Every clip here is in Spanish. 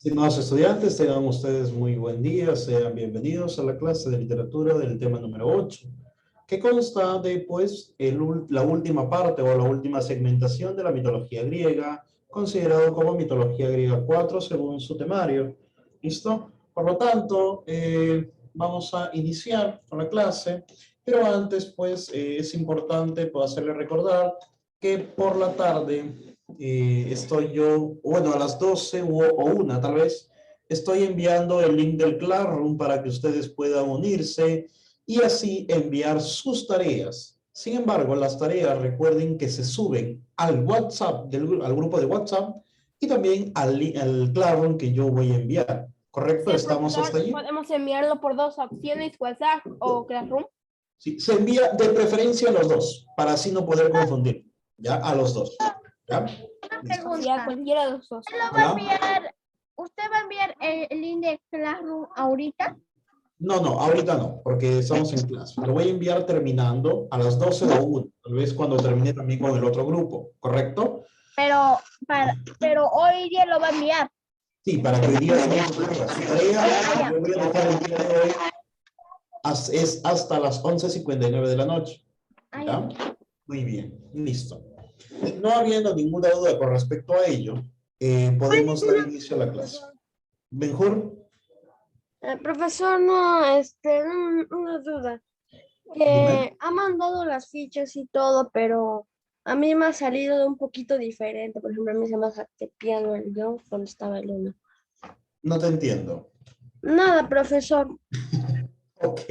Estimados estudiantes, tengan ustedes muy buen día, sean bienvenidos a la clase de literatura del tema número 8, que consta de pues la última parte o la última segmentación de la mitología griega, considerado como mitología griega 4 según su temario. ¿Listo? Por lo tanto, vamos a iniciar con la clase, pero antes pues es importante pues, hacerle recordar que por la tarde estoy yo, bueno, a las 12 o una tal vez, estoy enviando el link del Classroom para que ustedes puedan unirse y así enviar sus tareas. Sin embargo, las tareas recuerden que se suben al WhatsApp, al grupo de WhatsApp y también al Classroom que yo voy a enviar. ¿Correcto? Sí, ¿Estamos hasta profesor, allí? podemos enviarlo por dos opciones, WhatsApp o Classroom. Sí, se envía de preferencia a los dos, para así no poder confundir. ¿Ya? A los dos. ¿Ya? Una Listo. Sí, a pregunta. cualquiera de los dos. ¿Usted va a enviar el link de Classroom ahorita? No, no, ahorita no, porque estamos en clase. Lo voy a enviar terminando a las 12 o 1, tal vez cuando termine también con el otro grupo, ¿correcto? Pero hoy día lo va a enviar. Sí, para que hoy día hagamos su tarea. Su tarea, yo voy a dejar el día de hoy, es hasta las 11:59 de la noche. ¿Ya? Muy bien, listo. No habiendo ninguna duda con respecto a ello, podemos dar inicio a la clase. Benjur. Profesor, no, una duda. Dime. Ha mandado las fichas y todo, pero a mí me ha salido un poquito diferente. Por ejemplo, a mí se me ha piano el yo cuando estaba el uno. No te entiendo. Nada, profesor. Ok.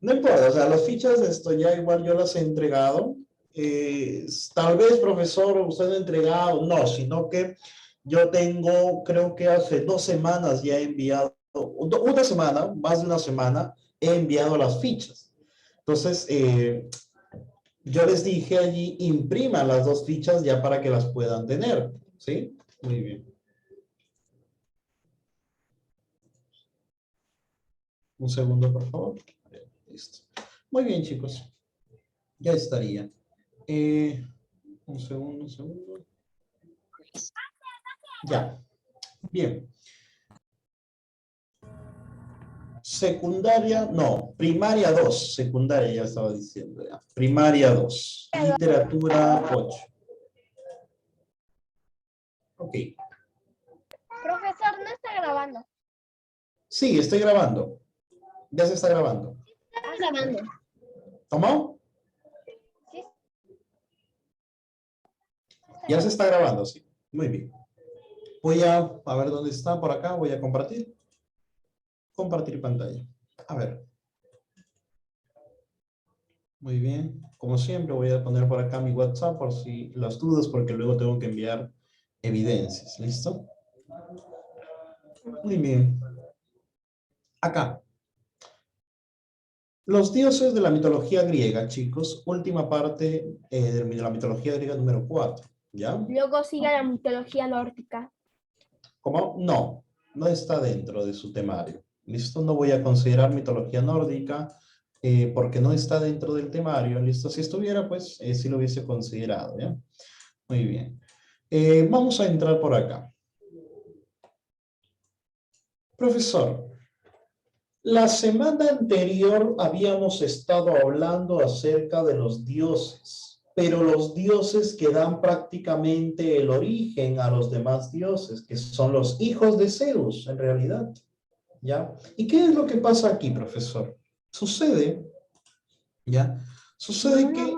No importa, o sea, las fichas de esto ya igual yo las he entregado. Tal vez, profesor, usted ha entregado, no, sino que yo tengo, creo que hace 2 semanas ya he enviado, una semana, más de una semana, he enviado las fichas. Entonces, yo les dije allí, impriman las 2 fichas ya para que las puedan tener, ¿sí? Muy bien. Un segundo, por favor. Listo. Muy bien, chicos. Ya estaría. Un segundo, un segundo. Ya. Bien. Secundaria, no, primaria 2. Secundaria ya estaba diciendo ya. Primaria 2. Literatura 8. Ok. Profesor, no está grabando. Sí, estoy grabando. Ya se está grabando. Está grabando. ¿Cómo? Sí. Ya se está grabando, sí. Muy bien. Voy a ver dónde está por acá. Voy a compartir. Compartir pantalla. A ver. Muy bien. Como siempre, voy a poner por acá mi WhatsApp por si las dudas, porque luego tengo que enviar evidencias. ¿Listo? Muy bien. Acá. Los dioses de la mitología griega, chicos. Última parte de la mitología griega número 4. ¿Ya? Luego sigue la mitología nórdica. ¿Cómo? No. No está dentro de su temario. ¿Listo? No voy a considerar mitología nórdica porque no está dentro del temario. ¿Listo? Si estuviera, pues sí lo hubiese considerado. ¿Ya? Muy bien. Vamos a entrar por acá. Profesor, la semana anterior habíamos estado hablando acerca de los dioses, pero los dioses que dan prácticamente el origen a los demás dioses, que son los hijos de Zeus, en realidad. ¿Ya? ¿Y qué es lo que pasa aquí, profesor? Sucede, ¿ya? Sucede que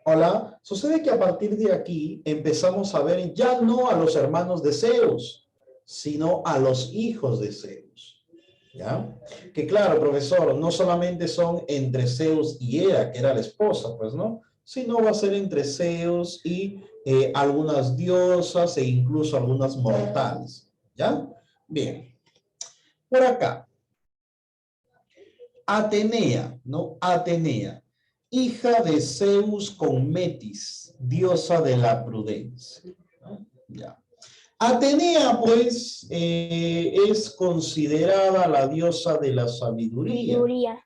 Hola, sucede que a partir de aquí empezamos a ver ya no a los hermanos de Zeus, sino a los hijos de Zeus. ¿Ya? Que claro, profesor, no solamente son entre Zeus y Hera, que era la esposa, pues, ¿no? Sino va a ser entre Zeus y algunas diosas e incluso algunas mortales. ¿Ya? Bien. Por acá. Atenea, ¿no? Atenea, hija de Zeus con Metis, diosa de la prudencia. ¿No? Ya. Atenea, pues, es considerada la diosa de la sabiduría.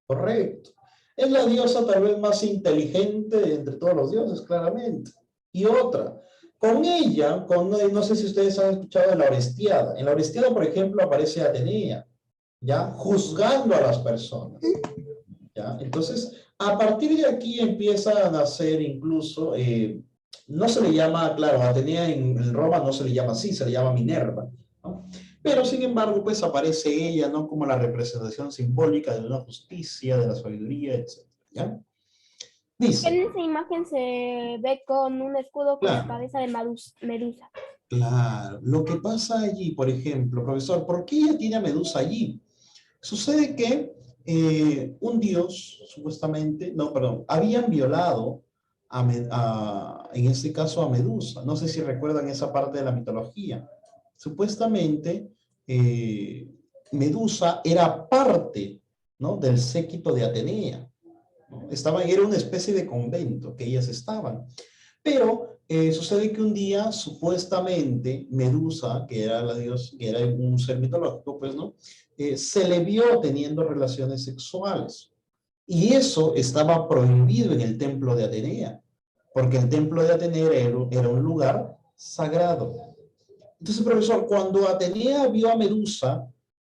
Correcto. Es la diosa tal vez más inteligente entre todos los dioses, claramente. Y otra, Con ella, no sé si ustedes han escuchado de la Orestiada. En la Orestiada, por ejemplo, aparece Atenea, ¿ya? Juzgando a las personas, ¿ya? Entonces, a partir de aquí empieza a nacer incluso, no se le llama, claro, Atenea en Roma no se le llama así, se le llama Minerva, ¿no? Pero, sin embargo, pues aparece ella, ¿no? Como la representación simbólica de una justicia, de la sabiduría, etc. ¿Ya? Dice, En esa imagen se ve con un escudo con la claro, cabeza de Medusa. claro. Lo que pasa allí, por ejemplo, profesor, ¿por qué ella tiene a Medusa allí? Sucede que un dios, supuestamente, no, perdón, habían violado en este caso a Medusa. No sé si recuerdan esa parte de la mitología. Supuestamente, Medusa era parte, ¿no? Del séquito de Atenea, ¿no? Era una especie de convento que ellas estaban. Pero sucede que un día, supuestamente, Medusa, que era la diosa, que era un ser mitológico, pues, ¿no? Se le vio teniendo relaciones sexuales. Y eso estaba prohibido en el templo de Atenea, porque el templo de Atenea era un lugar sagrado. Entonces, profesor, cuando Atenea vio a Medusa,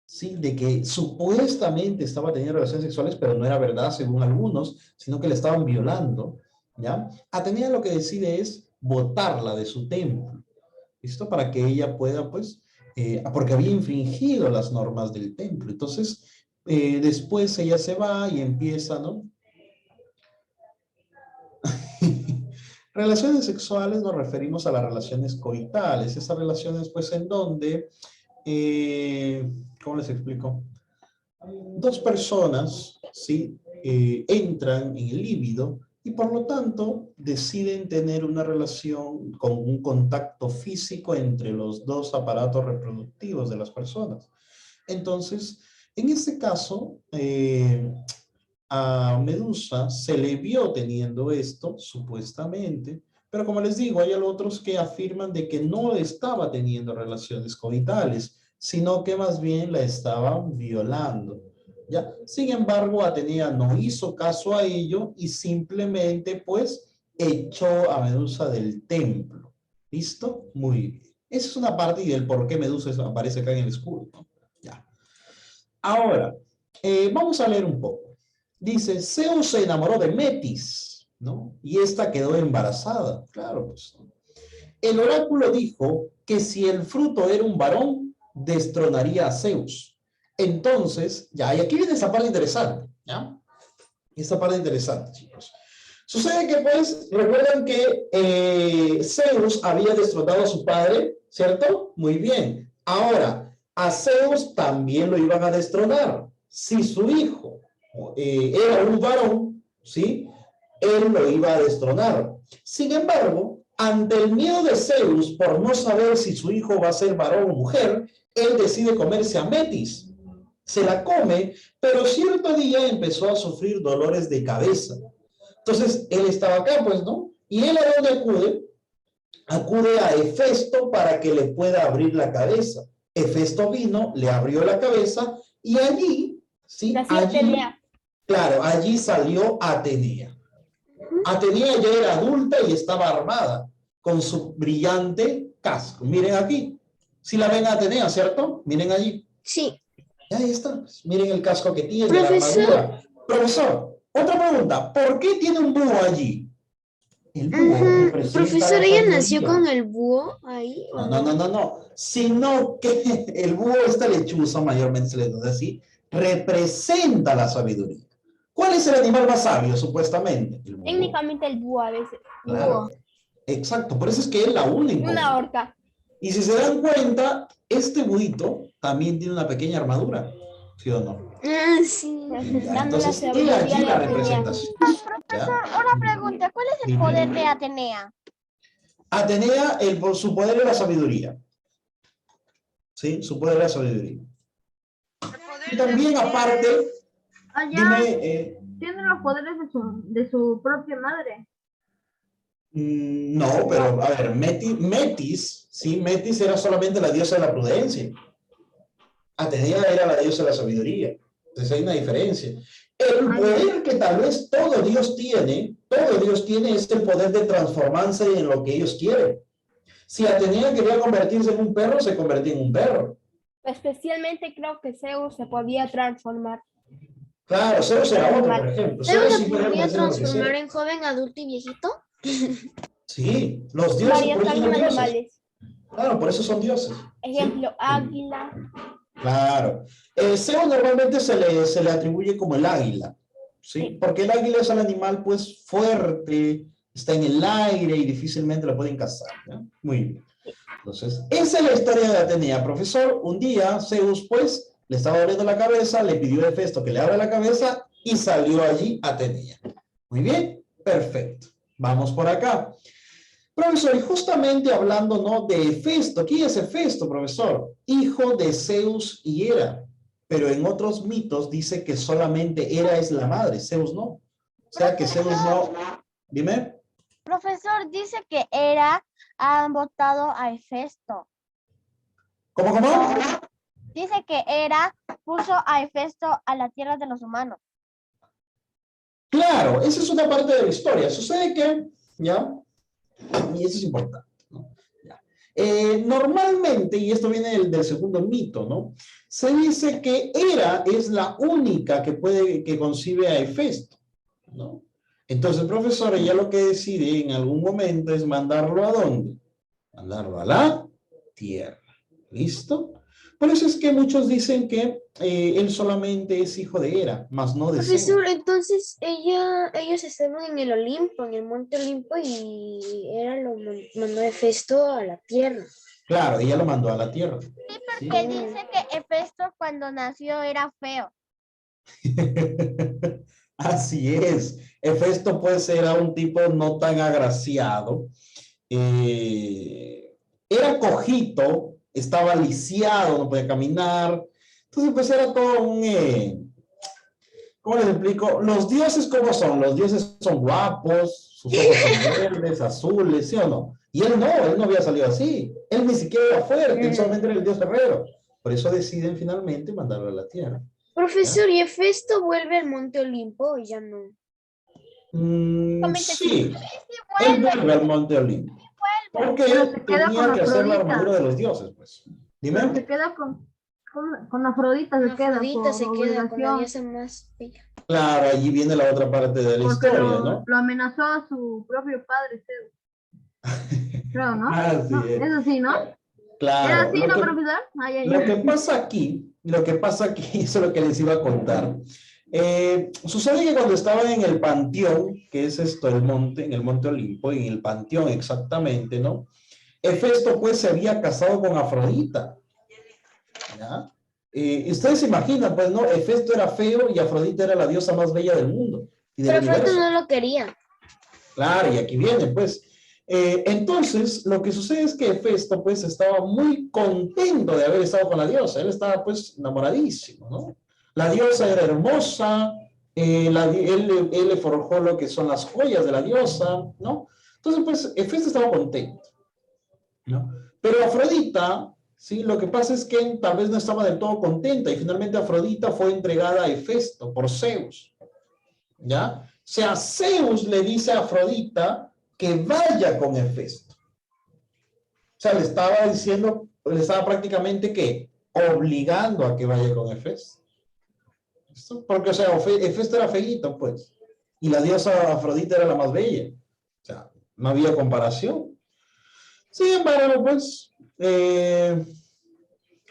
¿sí? De que supuestamente estaba teniendo relaciones sexuales, pero no era verdad según algunos, sino que le estaban violando, ¿ya? Atenea lo que decide es botarla de su templo, ¿listo? Para que ella pueda, pues, porque había infringido las normas del templo. Entonces, después ella se va y empieza, ¿no? Relaciones sexuales nos referimos a las relaciones coitales, esas relaciones, pues, en donde, ¿cómo les explico? Dos personas, ¿sí? Entran en el líbido y por lo tanto deciden tener una relación con un contacto físico entre los dos aparatos reproductivos de las personas. Entonces, en este caso, a Medusa se le vio teniendo esto, supuestamente, pero como les digo, hay otros que afirman de que no estaba teniendo relaciones coitales, sino que más bien la estaban violando. ¿Ya? Sin embargo, Atenea no hizo caso a ello y simplemente, pues, echó a Medusa del templo. ¿Listo? Muy bien. Esa es una parte del por qué Medusa aparece acá en el escudo, ¿no? Ya. Ahora, vamos a leer un poco. Dice, Zeus se enamoró de Metis, ¿no? Y esta quedó embarazada. Claro, pues. El oráculo dijo que si el fruto era un varón, destronaría a Zeus. Entonces, ya, y aquí viene esa parte interesante, ¿ya? Esta parte interesante, chicos. Sucede que, pues, recuerdan que Zeus había destronado a su padre, ¿cierto? Muy bien. Ahora, a Zeus también lo iban a destronar. Si su hijo era un varón, ¿sí? Él lo iba a destronar. Sin embargo, ante el miedo de Zeus por no saber si su hijo va a ser varón o mujer, él decide comerse a Metis. Se la come, pero cierto día empezó a sufrir dolores de cabeza. Entonces, él estaba acá, pues, ¿no? Y él a dónde acude? Acude a Hefesto para que le pueda abrir la cabeza. Hefesto vino, le abrió la cabeza y allí, ¿sí? Allí, claro, allí salió Atenea. Atenea ya era adulta y estaba armada con su brillante casco. Miren aquí. Si la ven a Atenea, ¿cierto? Miren allí. Sí. Y ahí está. Miren el casco que tiene, Profesor. la armadura. Profesor, otra pregunta. ¿Por qué tiene un búho allí? El búho Profesor, ¿ella nació con el búho ahí? No. Sino que el búho, esta lechuza, mayormente se le dice así, representa la sabiduría. ¿Cuál es el animal más sabio, supuestamente? El búho. Técnicamente el búho a veces. Claro. Exacto, por eso es que es la única. Una horca. Y si se dan cuenta, este buito también tiene una pequeña armadura, ¿sí o no? Ah, sí. Ya, entonces, he aquí la representación. Profesor, una pregunta. ¿Cuál es el poder de Atenea? Atenea, su poder es la sabiduría. ¿Sí? Su poder es la sabiduría. Y también, aparte, dime, ¿tienen los poderes de su propia madre? no, pero a ver, Metis, ¿sí? Metis era solamente la diosa de la prudencia. Atenea era la diosa de la sabiduría. Entonces hay una diferencia. El poder que tal vez todo Dios tiene es el poder de transformarse en lo que ellos quieren. Si Atenea quería convertirse en un perro, se convertía en un perro. Especialmente creo que Zeus se podía transformar. Claro, Zeus era otro, por ejemplo. ¿Zeus Zeus se sí podía podía convertirse en lo que transformar sea. en joven, adulto y viejito? Sí, los dioses, Varias por eso también son dioses. animales. Claro, por eso son dioses. ¿sí? Ejemplo, águila. Claro. Zeus normalmente se le atribuye como el águila, ¿sí? Sí. Porque el águila es el animal, pues, fuerte, está en el aire y difícilmente lo pueden cazar, ¿no? Muy bien. Entonces, esa es la historia de Atenea, profesor. Un día, Zeus, pues, le estaba doliendo la cabeza, le pidió a Hefesto que le abra la cabeza y salió allí Atenea. Muy bien, perfecto. Vamos por acá. Profesor, y justamente hablando, ¿no? De Hefesto. ¿Quién es Hefesto, profesor? Hijo de Zeus y Hera. Pero en otros mitos dice que solamente Hera es la madre, Zeus no. O sea que Zeus no. Dime. Profesor, dice que han votado a Hefesto. ¿Cómo? Dice que Hera puso a Hefesto a la tierra de los humanos. Claro, esa es una parte de la historia. Sucede que, ¿ya? Y eso es importante, ¿no? Ya. Normalmente, y esto viene del segundo mito, ¿no? Se dice que Hera es la única que concibe a Hefesto, ¿no? Entonces, profesor, ella lo que decide en algún momento es mandarlo ¿a dónde? Mandarlo a la tierra. ¿Listo? Por eso es que muchos dicen que él solamente es hijo de Hera, mas no de Zeus. Profesor, entonces ellos estaban en el Olimpo, en el monte Olimpo, y Hera lo mandó Hefesto a la tierra. Claro, ella lo mandó a la tierra. Sí, ¿sí? porque dice que Hefesto cuando nació era feo. Así es. Hefesto pues era un tipo no tan agraciado. Era cojito, estaba lisiado, no podía caminar. Entonces pues era todo un... ¿cómo les explico? Los dioses, ¿cómo son? Los dioses son guapos, sus ojos son verdes, azules, ¿sí o no? Y él no había salido así. Él ni siquiera era fuerte, él solamente era el dios guerrero. Por eso deciden finalmente mandarlo a la tierra. Profesor, ¿y Hefesto vuelve al monte Olimpo o ya no? Sí, él vuelve al monte Olimpo. Porque Pero él se queda tenía con que hacer la Afrodita. armadura de los dioses, pues. Pero se Dime. queda con Afrodita, se queda Afrodita por se queda con la obligación. diosa más bella. Claro, allí viene la otra parte de la Porque historia, ¿no? lo amenazó a su propio padre, creo, ¿no? Así No, es. es así, ¿no? ¿Era Claro, así, no, profesor? Ay, ay, lo que ay. pasa aquí, eso es lo que les iba a contar. Sucede que cuando estaban en el panteón, que es esto, en el monte Olimpo, en el panteón exactamente, ¿no? Hefesto pues se había casado con Afrodita, ¿ya? Ustedes se imaginan, pues, ¿no? Hefesto era feo y Afrodita era la diosa más bella del mundo y del Pero Hefesto universo. no lo quería. Claro, y aquí viene, pues. Entonces, lo que sucede es que Hefesto, pues, estaba muy contento de haber estado con la diosa. Él estaba, pues, enamoradísimo, ¿no? La diosa era hermosa, él le forjó lo que son las joyas de la diosa, ¿no? Entonces, pues, Hefesto estaba contento, ¿no? Pero Afrodita, ¿sí? Lo que pasa es que tal vez no estaba del todo contenta y finalmente Afrodita fue entregada a Hefesto por Zeus, ¿ya? O sea, Zeus le dice a Afrodita que vaya con Hefesto. O sea, le estaba diciendo, le estaba prácticamente que obligando a que vaya con Hefesto. ¿Listo? Porque, o sea, Hefesto era feíto, pues. Y la diosa Afrodita era la más bella. O sea, no había comparación. Sin embargo, pues,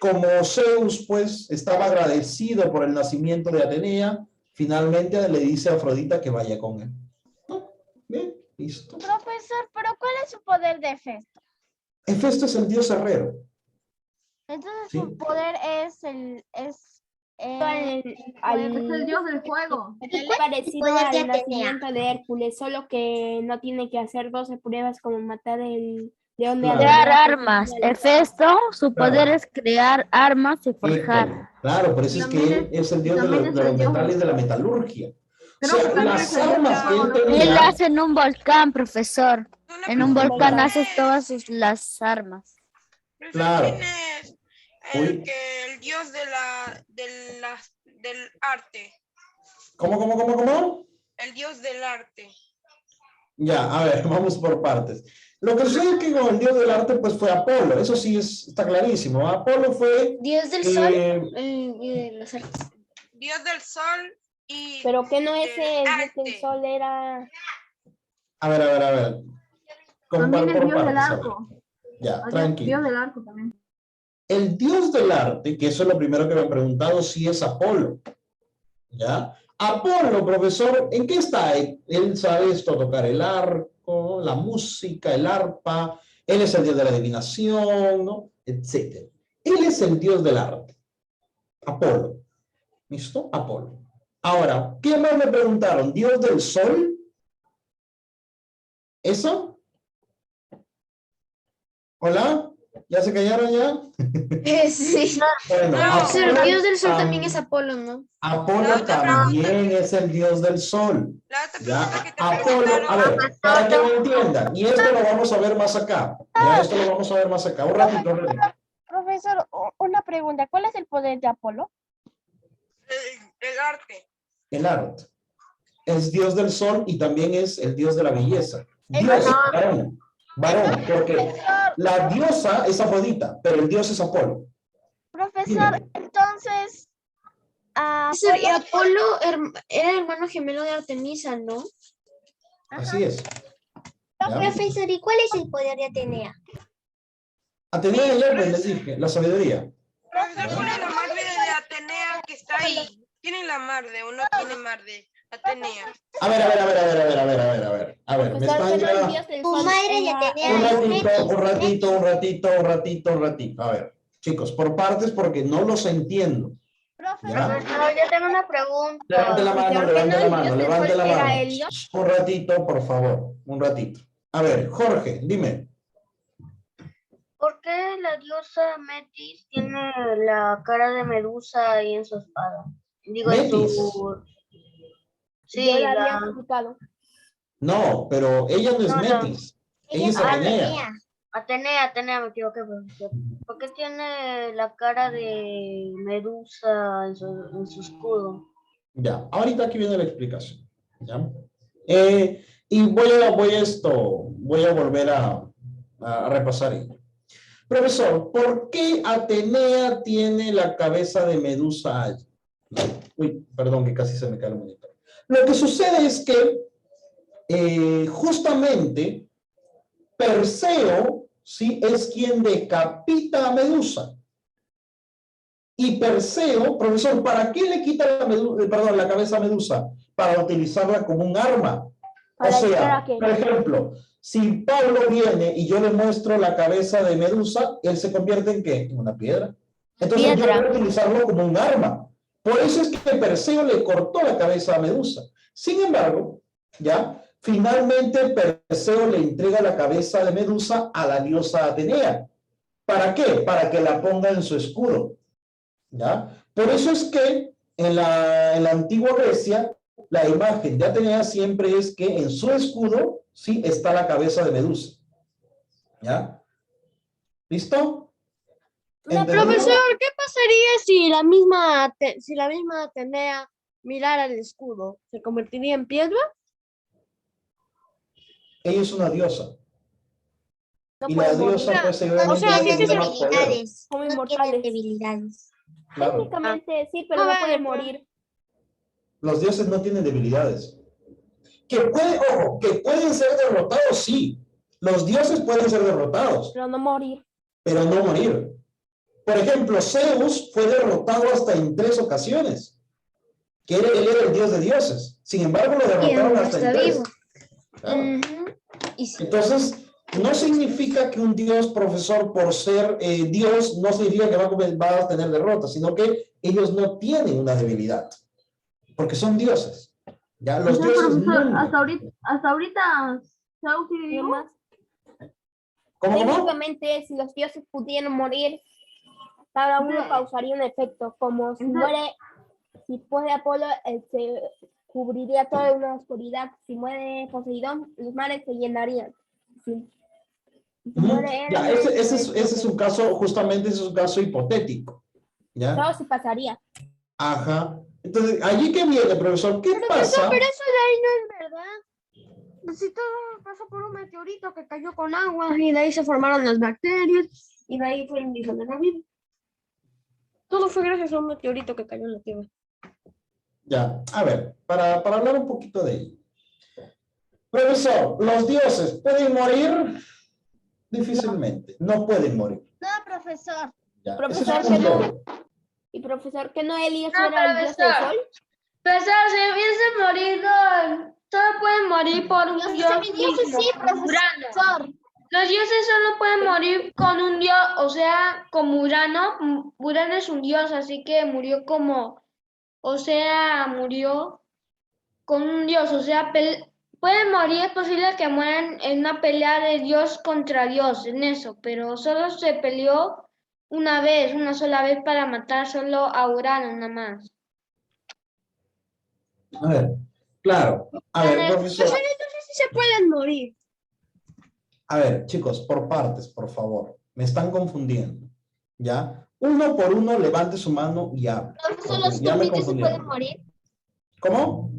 como Zeus, pues, estaba agradecido por el nacimiento de Atenea, finalmente le dice a Afrodita que vaya con él. ¿No? Bien, listo. Profesor, ¿pero cuál es su poder de Hefesto? Hefesto es el dios herrero. Entonces ¿Sí? su poder es Al- Es el dios del fuego. parecido al nacimiento de Hércules, solo que no tiene que hacer 12 pruebas como matar el león de Claro. Crear Atenea. armas. Hefesto, su Claro. poder es crear armas y forjar. Claro, por eso es que él es el dios de También es los el dios metales de la metalurgia. O Creo sea, que también las es el dios del armas que fuego, él ¿no? Él tenía, hace en un volcán, profesor. En un volcán hace todas las armas. claro. ¿Quién es Uy. el dios del arte? ¿Cómo? El dios del arte. Ya, a ver, vamos por partes. Lo que sucede es que con el dios del arte, pues fue Apolo. Eso sí está clarísimo. Apolo fue... Dios del sol eh, y de las artes. Dios del sol y Pero que no ese del el dios del arte. sol era... a ver. También el Por dios del partes, a ver. arco. Ya, Dios tranquilo. del arco también. El dios del arte, que eso es lo primero que me han preguntado, sí es Apolo. ¿Ya? Apolo, profesor, ¿en qué está? Él sabe esto, tocar el arco, la música, el arpa, él es el dios de la adivinación, ¿no? Etcétera. Él es el dios del arte. Apolo. ¿Listo? Apolo. Ahora, ¿qué más me preguntaron? ¿Dios del sol? ¿Eso? ¿Hola? ¿Ya se callaron ya? Sí. Bueno, No. Pero el Apolo, dios del sol también es Apolo, ¿no? Apolo La otra también es el dios del sol. La otra Ya, pregunta que te Apolo, preguntaron. a ver, para que lo entiendan, y esto lo vamos a ver más acá. Ya, esto lo vamos a ver más acá. Un ratito, un ratito. Profesor, una pregunta. ¿Cuál es el poder de Apolo? El arte. El arte. Es dios del sol y también es el dios de la belleza. Dios, varón, porque la diosa es Afrodita, pero el dios es Apolo. Profesor, Dime. entonces, Y Apolo era hermano gemelo de Artemisa, ¿no? Así es. ¿Ya? profesor, ¿y cuál es el poder de Atenea? Atenea ya les dije, la sabiduría. Profesor, ¿cuál es la madre de Atenea que está ahí? ¿Tiene la madre o no tiene madre? Atenea. A ver. A ver, me Profesor, están que no el ya... dios del Tu sol madre y era- Atenea. Un ratito. A ver, chicos, por partes porque no los entiendo. ¿Ya? yo tengo una pregunta. Levante la mano, Porque levante no la el mano, dios del levante sol la era mano. Helios. Un ratito, por favor, un ratito. A ver, Jorge, dime. ¿Por qué la diosa Metis tiene la cara de Medusa ahí en su espada? Digo, en ¿Metis? su... Sí, Yo la había la... explicado. No, pero ella no es No, no. Metis. Ella es Atenea. Atenea, me equivoqué, profesor. ¿Por qué tiene la cara de Medusa en su escudo? Ya, ahorita aquí viene la explicación. ¿Ya? Y voy a volver a repasar ello. Profesor, ¿por qué Atenea tiene la cabeza de Medusa allí? Uy, perdón, que casi se me cae el monitor. Lo que sucede es que justamente Perseo, ¿sí? Es quien decapita a Medusa. Y Perseo, profesor, ¿para qué le quita la cabeza a Medusa? Para utilizarla como un arma. O Para sea, que por ejemplo, si Pablo viene y yo le muestro la cabeza de Medusa, él se convierte ¿en qué? En una piedra. Entonces yo voy a utilizarlo como un arma. Por eso es que Perseo le cortó la cabeza a Medusa. Sin embargo, ya, finalmente Perseo le entrega la cabeza de Medusa a la diosa Atenea. ¿Para qué? Para que la ponga en su escudo. ¿Ya? Por eso es que en la antigua Grecia, la imagen de Atenea siempre es que en su escudo, sí, está la cabeza de Medusa. ¿Ya? ¿Listo? ¿Entendido? Profesor, ¿qué pasaría si la misma Atenea mirara el escudo? ¿Se convertiría en piedra? Ella es una diosa. no Y la puede morir. diosa, pues, O seguramente sea, va a ¿qué tener es más poder. Como No inmortales. tiene debilidades. Claro. Técnicamente sí, pero no puede morir. Los dioses no tienen debilidades. Ojo, que pueden ser derrotados, sí. Los dioses pueden ser derrotados, Pero no morir. pero no morir. Por ejemplo, Zeus fue derrotado hasta en 3 ocasiones. Él era el dios de dioses. Sin embargo, lo derrotaron hasta en 3. Claro. Y sí. Entonces, no significa que un dios, profesor, por ser dios, no significa que va a tener derrota, sino que ellos no tienen una debilidad, porque son dioses. Ya, los No, dioses profesor, no. hasta ahorita Zeus sigue Y vivo. más, ¿Cómo? técnicamente, si los dioses pudieran morir, cada uno causaría un efecto. Como si muere, si muere Apolo, se cubriría toda una oscuridad. Si muere Poseidón, los mares se llenarían. Si muere Ya, Hércules, ese es un caso, justamente ese es un caso hipotético. ¿Ya? todo se pasaría. Ajá. Entonces, allí que viene, profesor, ¿qué pasa? Pero eso de ahí no es verdad. Si todo pasó por un meteorito que cayó con agua y de ahí se formaron las bacterias y de ahí fue el inicio de la vida. Todo fue gracias a un meteorito que cayó en la Tierra. Ya, a ver, para hablar un poquito de ello. Profesor, ¿los dioses pueden morir? Difícilmente, no pueden morir. No, profesor. Ya, Profesor, ese es un que no. punto. Y profesor, ¿que no Helios No, era el dios del profesor. sol? Profesor, si hubiese morido, todos pueden morir por un Los dios semidioses mismo, sí, como Urano. profesor. Los dioses solo pueden morir con un dios, o sea, como Urano. Urano es un dios, así que murió como, o sea, murió con un dios, o sea, pueden morir, es posible que mueran en una pelea de dios contra dios, en eso, pero solo se peleó una sola vez para matar solo a Urano, nada más. A ver, claro. A ver, profesor. Sí se pueden morir. A ver, chicos, por partes, por favor. Me están confundiendo. ¿Ya? Uno por uno, levante su mano y hable. Profesor, porque los ya me semidioses pueden confundieron. morir. ¿Cómo?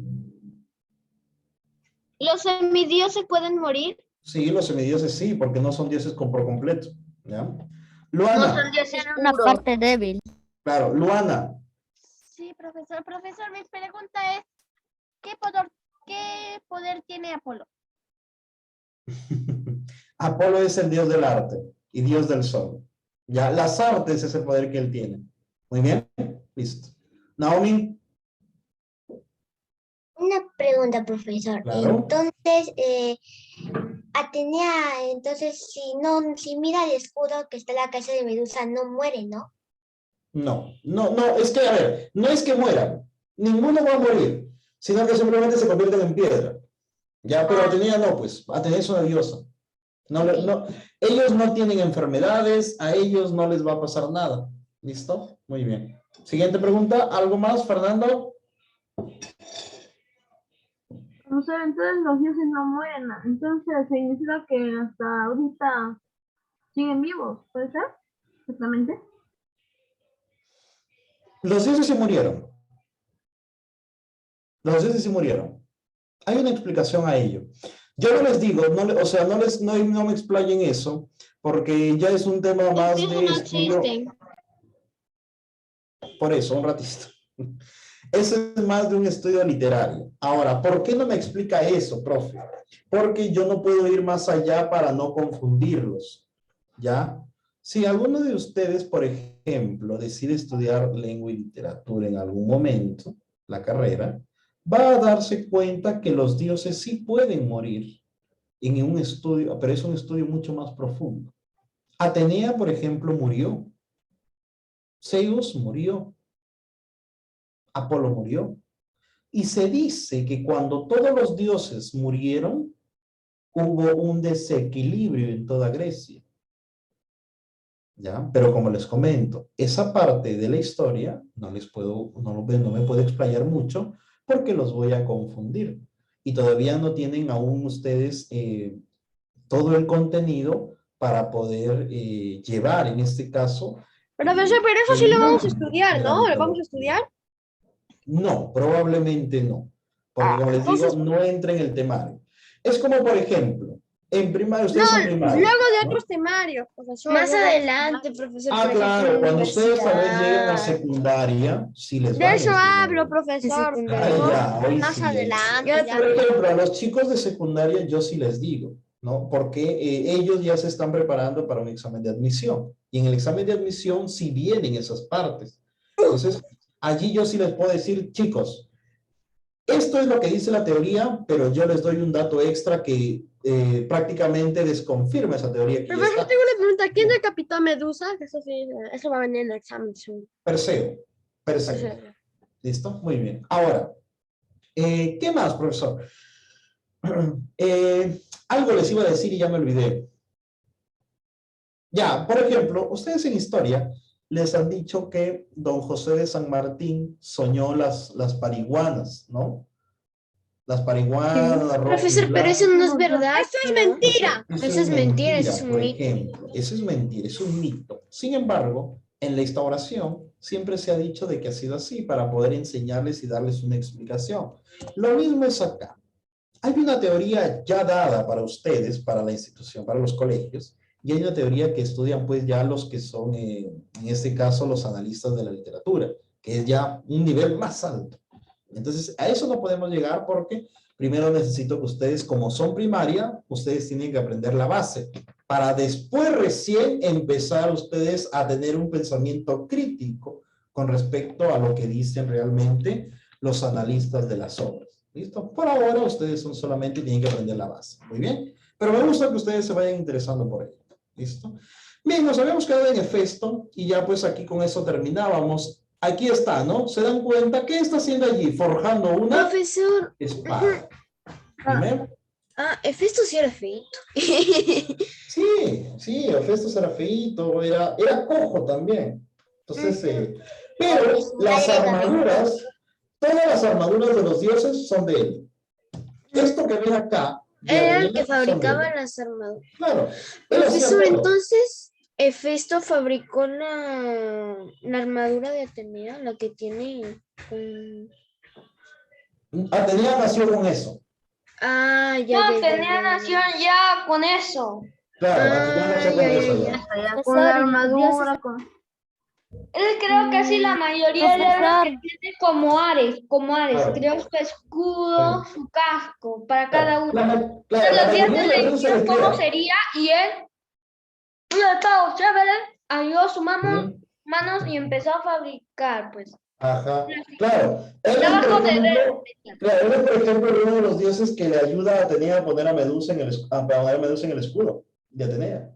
Los semidioses pueden morir. Sí, los semidioses sí, porque no son dioses por completo. ¿Ya? No Luana, son dioses Una puros. parte débil. claro, Luana. Sí, profesor. Profesor, mi pregunta es, qué poder tiene Apolo? Apolo es el dios del arte y dios del sol. Ya, las artes es el poder que él tiene. Muy bien, listo. Naomi, Una pregunta, profesor. Claro. Entonces, Atenea, entonces, si mira el escudo que está en la casa de Medusa, no muere, ¿no? no, es que, a ver, no es que mueran, ninguno va a morir, sino que simplemente se convierten en piedra. Ya, pero Atenea no, pues, Atenea es una diosa. Ellos no tienen enfermedades, a ellos no les va a pasar nada. ¿Listo? Muy bien. Siguiente pregunta, ¿algo más, Fernando? Profesor, entonces los dioses no mueren. Entonces significa que hasta ahorita siguen vivos, ¿puede ser? Exactamente. Los dioses se murieron. Los dioses se murieron. Hay una explicación a ello. Yo no les digo, no me explayo en eso, porque ya es un tema más Los de dioses no estudio. existen. Por eso, un ratito. Eso es más de un estudio literario. Ahora, ¿por qué no me explica eso, profe? Porque yo no puedo ir más allá para no confundirlos. ¿Ya? Si alguno de ustedes, por ejemplo, decide estudiar lengua y literatura en algún momento, la carrera, va a darse cuenta que los dioses sí pueden morir en un estudio, pero es un estudio mucho más profundo. Atenea, por ejemplo, murió. Zeus murió. Apolo murió. Y se dice que cuando todos los dioses murieron, hubo un desequilibrio en toda Grecia. ¿Ya? Pero como les comento, esa parte de la historia no me puedo explayar mucho porque los voy a confundir. Y todavía no tienen aún ustedes todo el contenido para poder llevar, en este caso. Profesor, pero eso sí el lo vamos a mundo estudiar, de la ¿no? ¿Lo vamos a mitología. estudiar? No, probablemente no. Porque como les digo, no entra en el temario. Es como, por ejemplo, en primaria, ustedes son primarios, Luego de ¿no? otros temarios, profesor. Más luego de otros adelante, temarios. profesor. Ah, por ejemplo, claro, en cuando ustedes tal vez lleguen a universidad. secundaria, sí les De van a eso enseñar. hablo, profesor. Ay, ya, hoy Más sí. adelante. Ya, Ya. por ejemplo, a los chicos de secundaria yo sí les digo, ¿no? Porque ellos ya se están preparando para un examen de admisión. Y en el examen de admisión sí vienen esas partes. Entonces, allí yo sí les puedo decir, chicos, esto es lo que dice la teoría, pero yo les doy un dato extra que prácticamente desconfirma esa teoría que ya Profesor, está. tengo una pregunta. ¿Quién decapitó a Medusa? Eso sí, eso va a venir en el examen. Sí. Perseo. ¿Listo? Muy bien. Ahora, ¿qué más, profesor? Algo les iba a decir y ya me olvidé. Ya, por ejemplo, ustedes en historia les han dicho que don José de San Martín soñó las pariguanas, ¿no? Las pariguanas, Profesor, pero eso no es verdad. Eso es mentira. Eso es mentira, eso es un por mito. ejemplo. Eso es mentira, es un mito. Sin embargo, en la instauración siempre se ha dicho de que ha sido así para poder enseñarles y darles una explicación. Lo mismo es acá. hay una teoría ya dada para ustedes, para la institución, para los colegios, y hay una teoría que estudian pues ya los que son, en este caso, los analistas de la literatura, que es ya un nivel más alto. Entonces, a eso no podemos llegar porque primero necesito que ustedes, como son primaria, ustedes tienen que aprender la base, para después recién empezar ustedes a tener un pensamiento crítico con respecto a lo que dicen realmente los analistas de las obras. ¿Listo? Por ahora ustedes son solamente tienen que aprender la base. Muy bien. Pero me gusta que ustedes se vayan interesando por ello. ¿Listo? Bien, nos habíamos quedado en Hefesto y ya pues aquí con eso terminábamos. Aquí está, ¿no? ¿Se dan cuenta? ¿Qué está haciendo allí? Forjando una Profesor. espada. Dime. Hefesto sí era feito. Sí, Hefesto era feíto, era cojo también. Entonces, pero las armaduras, todas las armaduras de los dioses son de él. Esto que ven acá, Era el son que de él. fabricaba las armaduras. Claro. Él hacía Profesor, todo. entonces, Hefesto fabricó la armadura de Atenea, la que tiene con... Atenea nació con eso. Ah, ya, No, ya, ya, tenía ya, ya. nación ya con eso. Claro, Atenea nació con ya, eso ya, ya. Con Profesor, la los armadura, dioses- con... Él creo que sí, la mayoría de los que tiene como Ares, Claro. creo su escudo, su casco, para cada uno. Claro, Entonces, los mayoría dioses de le las veces se dijeron les cómo crea. sería y él, todo chévere, ayudó su manos y empezó a fabricar, pues. Ajá, claro. Él es, Trabajo por de ejemplo, claro, él es, por ejemplo, uno de los dioses que le ayuda a Atenea a poner a Medusa en el escudo de Atenea.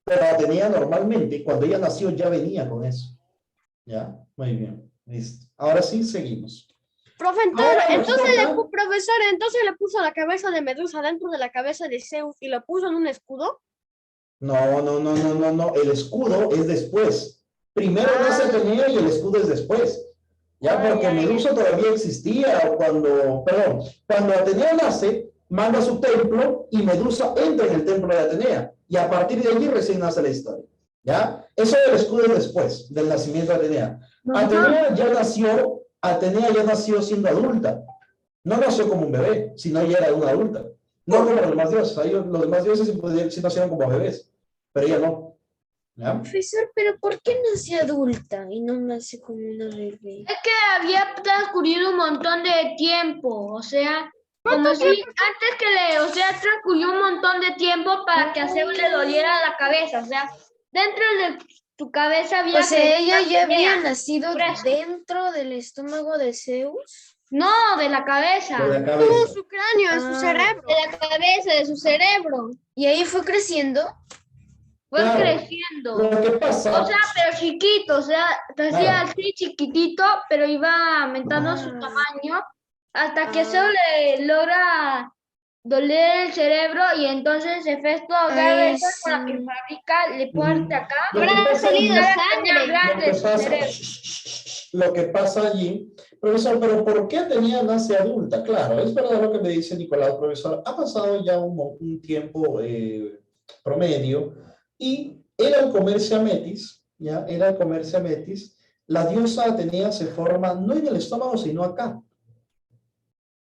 Pero Atenea normalmente, cuando ella nació, ya venía con eso. ¿Ya? Muy bien. Listo. Ahora sí, seguimos. Profesor, Ahora nos entonces toca- profesor, entonces le puso la cabeza de Medusa dentro de la cabeza de Zeus y lo puso en un escudo. No. El escudo es después. Primero nace Atenea y el escudo es después. Ya, porque Medusa todavía existía cuando Atenea nace, manda su templo y Medusa entra en el templo de Atenea. Y a partir de allí recién nace la historia. ¿Ya? Eso del escudo es después del nacimiento de Atenea. Atenea ya nació siendo adulta. No nació como un bebé, sino ya era una adulta. No como los demás dioses. Los demás dioses sí nacieron como bebés, pero ella no. ¿Ya? Profesor, pero ¿por qué nace adulta y no nace como una bebé? Es que había transcurrido un montón de tiempo, o sea, como si antes transcurrió un montón de tiempo para que a Zeus le doliera la cabeza, o sea, dentro de tu cabeza había O sea, ella ya había Atenea. nacido Por eso. dentro del estómago de Zeus. No, de la cabeza, De la de cabeza. Su cráneo, en su cerebro. la cabeza, de su cerebro, Y ahí fue creciendo. fue Claro. creciendo. Lo que pasa, O sea, pero chiquito, o sea, te hacía Claro. así chiquitito, pero iba aumentando su tamaño hasta que Ah. eso le logra doler el cerebro y entonces Hefesto agarra Ay, eso con la que sí. fabrica, le pone acá, lo que pasa allí- grande lo que su pasa- cerebro. lo que pasa allí, profesor, pero ¿por qué Atenea nace adulta? Claro, es verdad lo que me dice Nicolás, profesor. Ha pasado ya un tiempo promedio y era el comercio a Metis, ¿ya? Era el comercio a Metis. La diosa Atenea se forma no en el estómago, sino acá.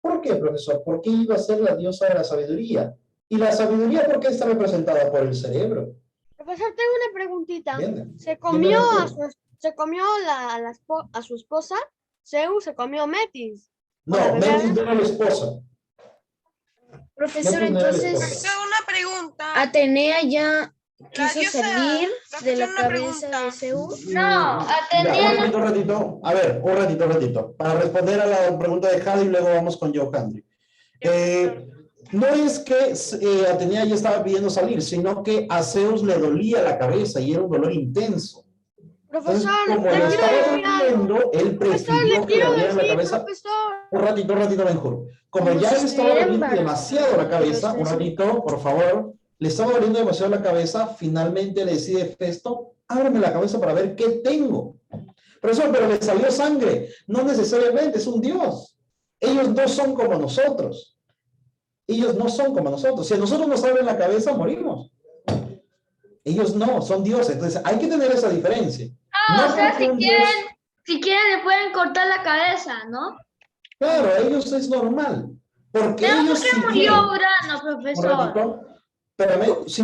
¿Por qué, profesor? Porque iba a ser la diosa de la sabiduría. ¿Y la sabiduría por qué está representada por el cerebro? Profesor, tengo una preguntita. ¿Entienden? Se comió Dímelo tú. a su esposa, Zeus se comió Metis. No, Metis no era la esposa. Profesor, Metis no era la entonces esposa. Tengo una pregunta. Atenea ya quiso diosa- salir de la una cabeza pregunta. de Zeus. No, Ya, Atenea un ratito. A ver, un ratito. Para responder a la pregunta de Jade y luego vamos con Johanny. No es que Atenea ya estaba pidiendo salir, sino que a Zeus le dolía la cabeza y era un dolor intenso. Entonces, Profesor, como le le quiero estaba decir algo. doliendo, él Profesor, prefirió le que le quiero doliera la decir, cabeza. profesor. Un ratito, Benjur. Como Como ya si le estaba estuviera doliendo embarazada. demasiado la cabeza, Pero un usted ratito, por favor, le estaba doliendo demasiado la cabeza, finalmente le decide Hefesto, ábreme la cabeza para ver qué tengo. Profesor, pero le salió sangre. No necesariamente, es un dios. Ellos no son como nosotros. Ellos no son como nosotros. Si a nosotros nos abren la cabeza, morimos. Ellos no, son dioses. Entonces, hay que tener esa diferencia. No, o sea, porque si un quieren le pueden cortar la cabeza, ¿no? Claro, a ellos es normal. Porque Pero ellos ¿por qué si murió bien, Urano, un profesor? ratito, espérame, si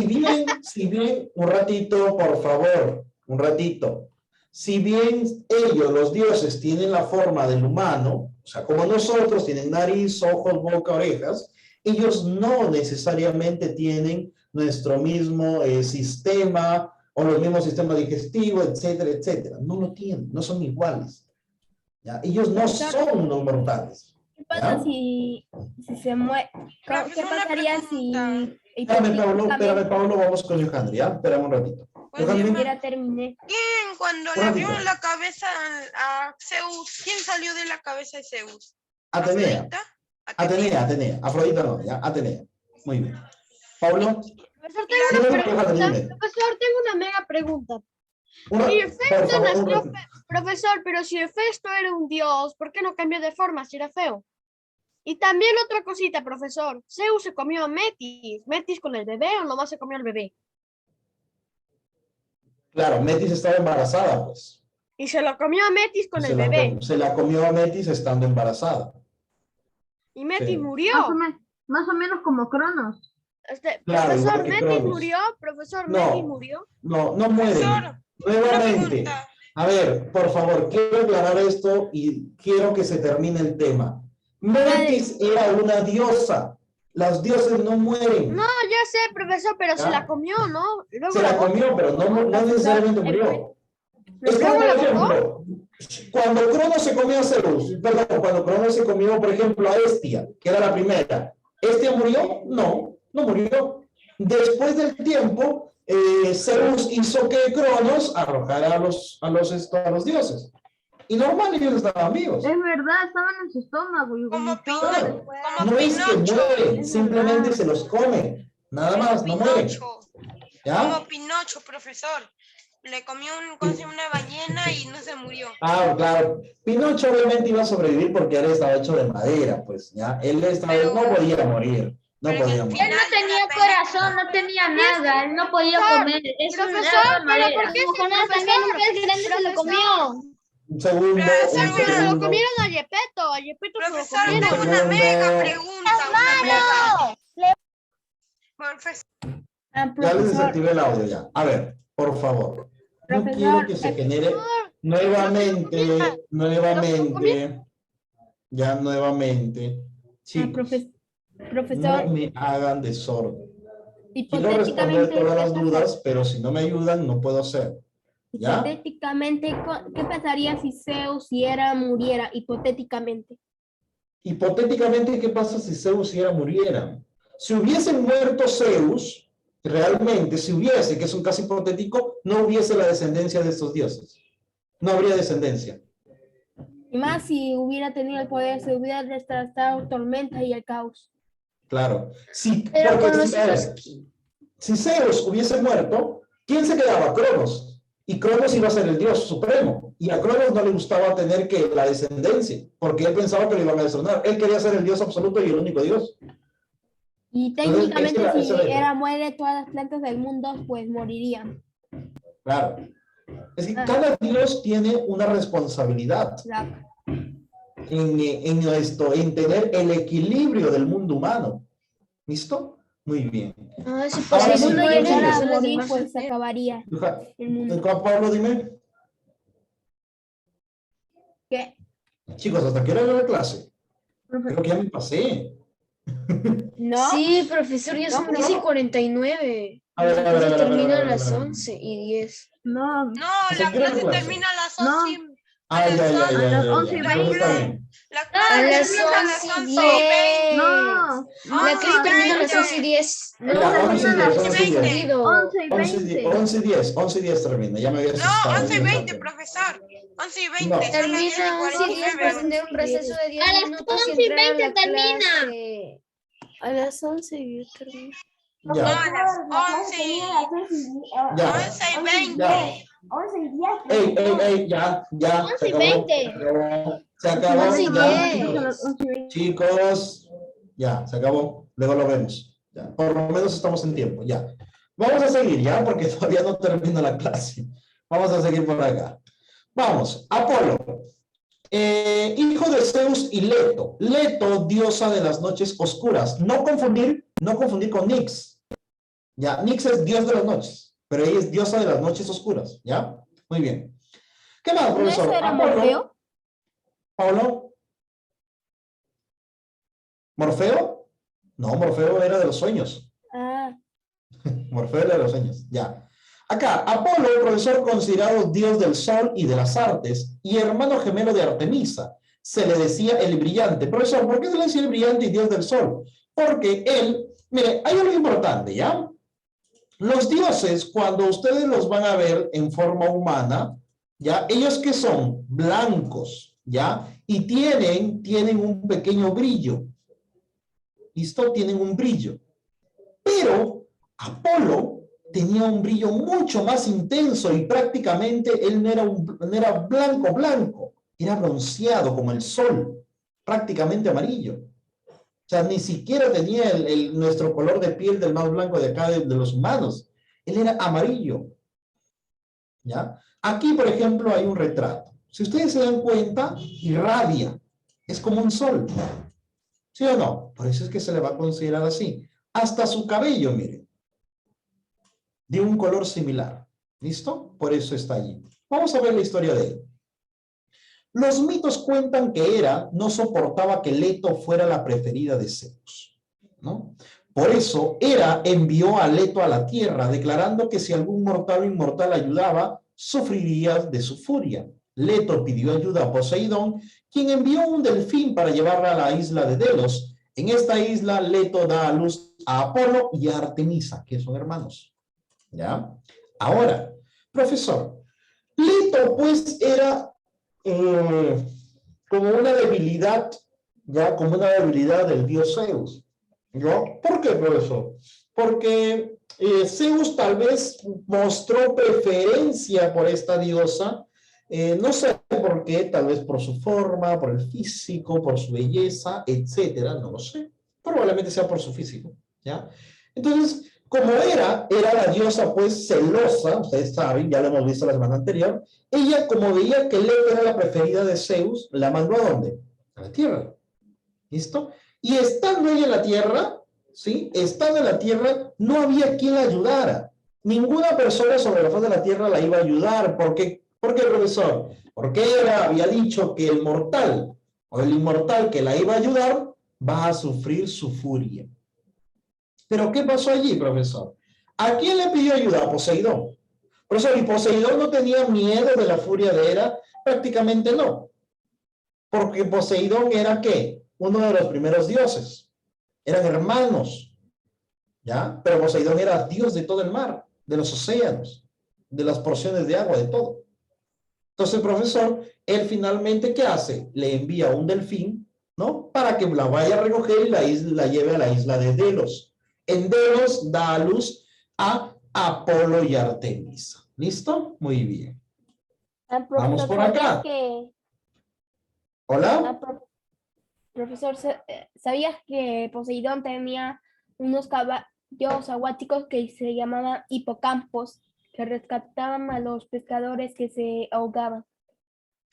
bien, un ratito, por favor, un ratito. Si bien ellos, los dioses, tienen la forma del humano, o sea, como nosotros, tienen nariz, ojos, boca, orejas, ellos no necesariamente tienen nuestro mismo sistema o los mismos sistemas digestivos, etcétera, etcétera. No lo tienen, no son iguales. ¿Ya? Ellos no son unos mortales. ¿Qué pasa ¿Ya? si se muere? ¿Qué Profesor, una pasaría pregunta. si Espérame, Pablo, vamos con Johandri, ¿ya? Espérame un ratito. Pues, Johandri, mi Ya terminé. ¿quién cuando le Un abrieron ratito. la cabeza a Zeus? ¿Quién salió de la cabeza de Zeus? Atenea, ¿Afrodita? Atenea, Afrodita no, ¿ya? Atenea. Muy bien. Pablo, Profesor, Y la tengo una dime, pregunta. dime. Profesor, tengo una mega pregunta. Una- Si por Hefesto favor, un nació, ratito. profesor, pero si Hefesto era un dios, ¿por qué no cambió de forma si era feo? Y también otra cosita, profesor. Zeus se comió a Metis. ¿Metis con el bebé o nomás se comió al bebé? Claro, Metis estaba embarazada, pues. Y se lo comió a Metis con Se el la, bebé. se la comió a Metis estando embarazada. Y Metis Sí. murió. Más o menos como Cronos. Claro, Profesor, igual que Metis Cronos. murió. Profesor, No. Metis murió. No mueren. Profesor, una Nuevamente. pregunta. A ver, por favor, quiero aclarar esto y quiero que se termine el tema. Metis era una diosa. Las dioses no mueren. No, ya sé, profesor, pero ¿Ya? se la comió, ¿no? Luego Se la botó. comió, pero no necesariamente murió. Es como, ¿Cómo por la botó? ejemplo, cuando Cronos se comió a Zeus, perdón, cuando Cronos se comió, por ejemplo, a Hestia, que era la primera, ¿Hestia murió? No murió. Después del tiempo, Zeus hizo que Cronos arrojara a los dioses. Y normal, ellos estaban vivos. Es verdad, estaban en su estómago. Y Como, Claro. como No es que Pinocho. mueren, simplemente se los comen. Nada más, no mueren. Pinocho. ¿Ya? Como Pinocho, profesor. Le comió una ballena y no se murió. Ah, claro. Pinocho obviamente iba a sobrevivir porque él estaba hecho de madera, pues, ¿ya? Él no podía morir. No Pero en podía el morir. Él no tenía corazón, no tenía nada, él no podía comer. Es un Profesor, era pero madera. ¿por qué si Jonás, también un pez grande se lo comió. Un segundo, Profesor, un Pero se lo segundo. comieron a Yepeto. A Yepeto se lo Profesor, comieron. tengo una mega pregunta. Profesor, Ya les Profesor, desactivé el audio ya. A ver, por favor. No Profesor, quiero que se genere nuevamente, chicos, no profesor, me hagan desorden. Quiero responder hipotéticamente, todas las ¿qué dudas, pero si no me ayudan, no puedo hacer. ¿Ya? hipotéticamente, ¿qué pasaría si Zeus muriera? Hipotéticamente. Hipotéticamente, ¿qué pasa si Zeus muriera? Si hubiese muerto Zeus, realmente, que es un caso hipotético, no hubiese la descendencia de estos dioses. No habría descendencia. Y más si hubiera tenido el poder, se hubiera desatado tormentas y el caos. Claro. Sí, Pero porque con los si Zeus hubiese muerto, ¿quién se quedaba? Cronos. Y Cronos iba a ser el dios supremo. Y a Cronos no le gustaba tener la descendencia, porque él pensaba que lo iban a destronar. Él quería ser el dios absoluto y el único dios. Y técnicamente, Entonces, si muere, todas las plantas del mundo, pues morirían. Claro. Es que cada dios tiene una responsabilidad Claro. en tener el equilibrio del mundo humano. ¿Listo? Muy bien. Ah, si Ahora por el sí, mundo ¿quién llegara sigue? a Morir, morir, pues se acabaría el mundo. Pablo, dime. ¿Qué? Chicos, ¿hasta qué hora era la clase? Creo que ya me pasé. ¿No? Sí, profesor, ya son 10:49. A ver, Termina a las 11:10. No, no, ¿Hasta la qué hora es clase la clase? termina a las No. 11. Ah, ya. a las 11:20. Entonces está bien. La A clase las termina a las 11:10. No, La clase termina a las 11:10. No, Ya, 11:10. 11:20. termina. Ya me había No, asustado. 11:20, profesor. 11:20. No. Son las Termina 11:10 para 10:49. tener un receso de 10 A las minutos y 11:20 entrar a la termina. clase. A las 11 termina. No, Ya, a las 11. ya. 11:20. Ya. Ey, ya. Se acabó. 11:20. Se acabó. 11:10. Chicos, ya, se acabó. Luego lo vemos. Ya, por lo menos estamos en tiempo. Ya. Vamos a seguir, ya, porque todavía no termina la clase. Vamos a seguir por acá. Vamos, Apolo. hijo de Zeus y Leto. Leto, diosa de las noches oscuras. No confundir con Nix. Ya, Nix es dios de las noches, pero ella es diosa de las noches oscuras. ¿Ya? Muy bien. ¿Qué más, ¿No profesor? ese era Apolo. Morfeo? ¿Pablo? ¿Morfeo? No, Morfeo era de los sueños. Ah, Morfeo era de los sueños. Ya. Acá, Apolo, profesor considerado dios del sol y de las artes, y hermano gemelo de Artemisa. Se le decía el brillante. Profesor, ¿por qué se le decía el brillante y dios del sol? Porque él, mire, hay algo importante, ¿ya? Los dioses, cuando ustedes los van a ver en forma humana, ¿ya? Ellos que son blancos, ¿ya? Y tienen un pequeño brillo. ¿Listo? Tienen un brillo. Pero Apolo tenía un brillo mucho más intenso y prácticamente él no era blanco, era bronceado como el sol, prácticamente amarillo. O sea, ni siquiera tenía nuestro color de piel del más blanco de acá de los humanos. Él era amarillo. ¿Ya? Aquí, por ejemplo, hay un retrato. Si ustedes se dan cuenta, irradia. Es como un sol. ¿Sí o no? Por eso es que se le va a considerar así. Hasta su cabello, miren. De un color similar. ¿Listo? Por eso está allí. Vamos a ver la historia de él. Los mitos cuentan que Hera no soportaba que Leto fuera la preferida de Zeus, ¿no? Por eso Hera envió a Leto a la tierra, declarando que si algún mortal o inmortal ayudaba, sufriría de su furia. Leto pidió ayuda a Poseidón, quien envió un delfín para llevarla a la isla de Delos. En esta isla, Leto da a luz a Apolo y a Artemisa, que son hermanos. ¿Ya? Ahora, profesor, Leto pues era como una debilidad, ya, como una debilidad del dios Zeus. ¿No? ¿Por qué, profesor? Porque Zeus tal vez mostró preferencia por esta diosa, no sé por qué, tal vez por su forma, por el físico, por su belleza, etcétera, no lo sé. Probablemente sea por su físico, ¿ya? Entonces, como era la diosa pues celosa, ustedes saben, ya lo hemos visto la semana anterior, ella como veía que Leto era la preferida de Zeus, la mandó ¿a dónde? A la tierra. ¿Listo? Y estando ella en la tierra, ¿sí? Estando en la tierra, no había quien la ayudara. Ninguna persona sobre la faz de la tierra la iba a ayudar. ¿Por qué, profesor? Porque ella había dicho que el mortal o el inmortal que la iba a ayudar va a sufrir su furia. ¿Pero qué pasó allí, profesor? ¿A quién le pidió ayuda? A Poseidón. Profesor, ¿y Poseidón no tenía miedo de la furia de Hera? Prácticamente no. Porque Poseidón era, ¿qué? Uno de los primeros dioses. Eran hermanos. ¿Ya? Pero Poseidón era dios de todo el mar, de los océanos, de las porciones de agua, de todo. Entonces, profesor, él finalmente, ¿qué hace? Le envía un delfín, ¿no? Para que la vaya a recoger y la lleve a la isla de Delos. En Delos da a luz a Apolo y Artemisa. ¿Listo? Muy bien. Vamos por acá. Hola. Profesor, ¿sabías que Poseidón tenía unos caballos acuáticos que se llamaban hipocampos, que rescataban a los pescadores que se ahogaban?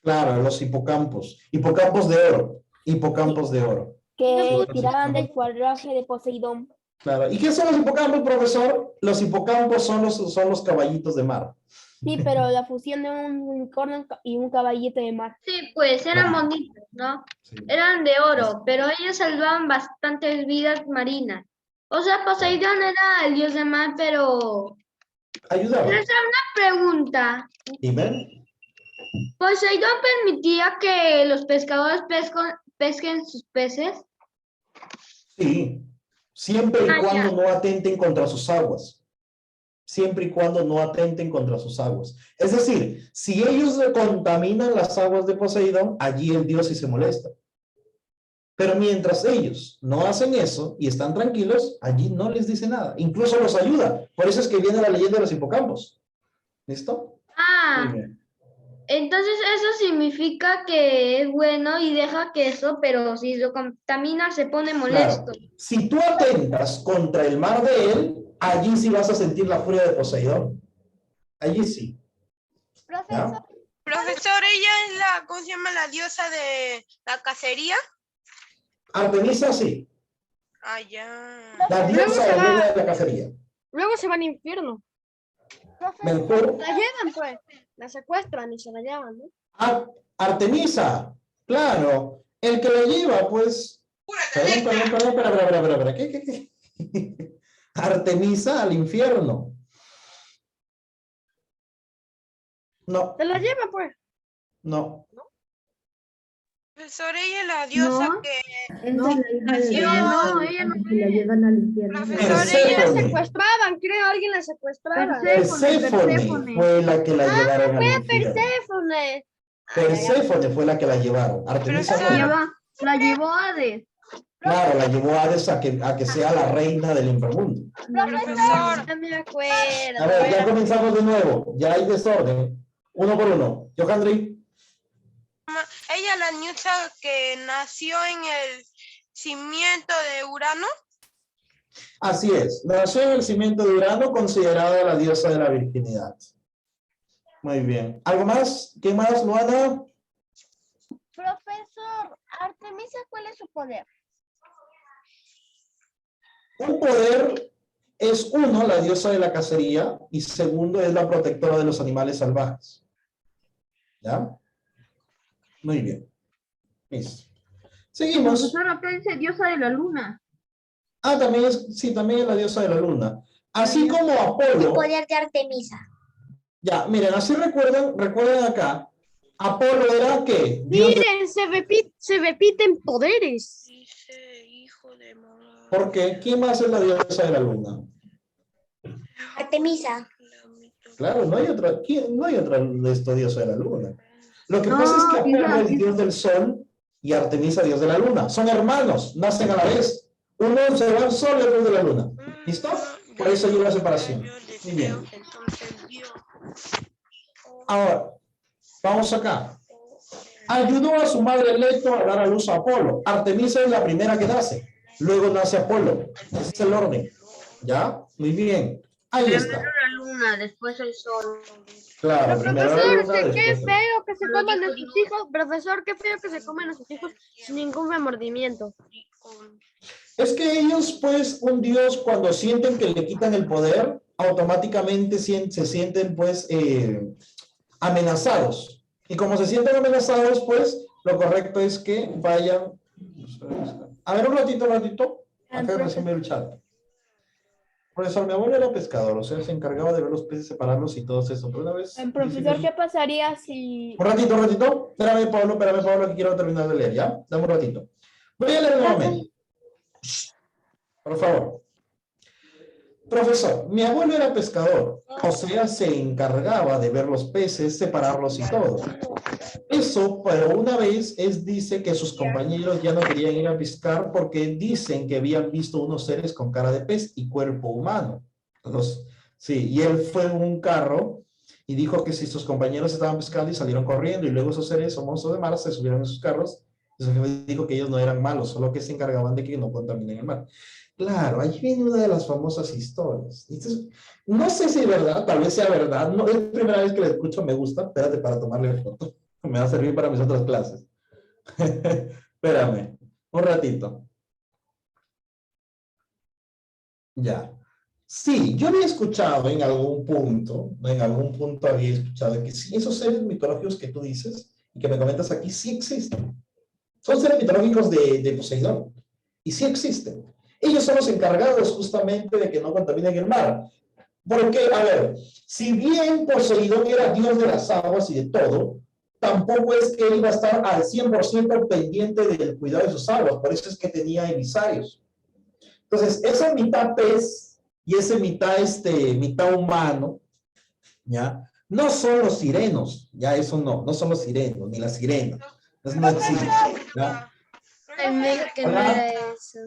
Claro, los hipocampos. Hipocampos de oro. Hipocampos de oro. Que tiraban del cuadraje de Poseidón. Claro. ¿Y qué son los hipocampos, profesor? Los hipocampos son los caballitos de mar. Sí, pero la fusión de un unicornio y un caballito de mar. Sí, pues eran bonitos, ¿no? Sí. Eran de oro, pero ellos salvaban bastantes vidas marinas. O sea, Poseidón era el dios de mar, pero... Ayudaba. Les hago una pregunta. Dime. ¿Poseidón permitía que los pescadores pesquen sus peces? Sí. Siempre y cuando no atenten contra sus aguas. Siempre y cuando no atenten contra sus aguas. Es decir, si ellos contaminan las aguas de Poseidón, allí el dios sí se molesta. Pero mientras ellos no hacen eso y están tranquilos, allí no les dice nada. Incluso los ayuda. Por eso es que viene la leyenda de los hipocampos. ¿Listo? Ah, entonces eso significa que es bueno y deja queso, pero si lo contamina se pone molesto. Claro. Si tú atentas contra el mar de él, allí sí vas a sentir la furia de Poseidón. Allí sí. Profesor, Profesor, ella es la, ¿cómo se llama? La diosa de la cacería. Artemisa sí, Ah, ya. la Luego diosa se o va. reina de la cacería. Luego se van al infierno. Mejor La llevan, pues. La secuestran y se la llevan, ¿no? Artemisa, claro, el que la lleva, pues. Perdón, espera. ¿Qué? Artemisa al infierno. No, Se la llevan, pues. no. Profesor, ella es la diosa No. que No, nació. ella no la llevan al infierno. Profesor, La ella Perséfone. secuestraban, creo, alguien la secuestraba. Perséfone fue la que la llevaron al infierno. Perséfone. Perséfone fue la que la llevaron. Artemisa Profesor. no. La llevó Hades. Claro, la llevó a Hades a que sea la reina del inframundo. Profesor, No me acuerdo. A ver, ya comenzamos de nuevo. Ya hay desorden. Uno por uno. Johandri. ella es la diosa que nació en el cimiento de Urano. Así es. Nació en el cimiento de Urano, considerada la diosa de la virginidad. Muy bien. ¿Algo más? ¿Qué más, Luana? Profesor, Artemisa, ¿cuál es su poder? Un poder es uno, la diosa de la cacería, y segundo es la protectora de los animales salvajes. ¿Ya? Muy bien. Listo. Seguimos. Profesor, acá dice diosa de la luna. Ah, también es, sí, también es la diosa de la luna. Así como El Apolo. poder de Artemisa. Ya, miren, así recuerden acá. Apolo era ¿qué? Dios de... Miren, se repiten poderes. Dice hijo de mamá. ¿Por qué? ¿Quién más es la diosa de la luna? Artemisa. Claro, no hay otra, no hay otra de esta diosa de la luna. Lo que pasa es que Apolo es dios del sol y Artemisa dios de la luna. Son hermanos, nacen a la vez. Uno se va al sol y otro es de la luna. ¿Listo? Por eso hay una separación. Muy bien. Ahora, vamos acá. Ayudó a su madre Leto a dar a luz a Apolo. Artemisa es la primera que nace. Luego nace Apolo. Ese es el orden. ¿Ya? Muy bien. Ahí está. La luna, después el sol. Claro, primero la Profesor, luna, qué después el- feo que se coman a sus hijos. Profesor, qué feo que se comen a sus hijos sin ningún remordimiento. Es que ellos, pues, un dios, cuando sienten que le quitan el poder, automáticamente se sienten, pues, amenazados. Y como se sienten amenazados, pues, lo correcto es que vayan... A ver, un ratito. Acá recién veo el chat. Profesor, mi abuelo era pescador, o sea, se encargaba de ver los peces, separarlos y todo eso. Pero una vez... Profesor, ¿qué pasaría si... Un ratito. Espérame, Pablo, que quiero terminar de leer, ¿ya? Dame un ratito. Voy a leer nuevamente. Por favor. Profesor, mi abuelo era pescador, o sea, se encargaba de ver los peces, separarlos y todo. Eso, pero una vez, dice que sus compañeros ya no querían ir a pescar porque dicen que habían visto unos seres con cara de pez y cuerpo humano. Sí, y él fue en un carro y dijo que si sus compañeros estaban pescando y salieron corriendo y luego esos seres o monstruos de mar se subieron en sus carros, entonces dijo que ellos no eran malos, solo que se encargaban de que no contaminen el mar. Claro, ahí viene una de las famosas historias. Entonces, no sé si es verdad, tal vez sea verdad. No, es la primera vez que la escucho, me gusta. Espérate para tomarle foto. Me va a servir para mis otras clases. Espérame, un ratito. Ya. Sí, yo había escuchado en algún punto había escuchado que sí, esos seres mitológicos que tú dices y que me comentas aquí sí existen. Son seres mitológicos de Poseidón. Y sí existen. Ellos son los encargados justamente de que no contaminen el mar. Porque, a ver, si bien Poseidón era dios de las aguas y de todo, tampoco es que él iba a estar al 100% pendiente del cuidado de sus aguas. Por eso es que tenía emisarios. Entonces, esa mitad pez y ese mitad humano, ¿ya? No son los sirenos, ya eso no son los sirenos, ni las sirenas. Eso no existe, ¿ya? Que no era eso.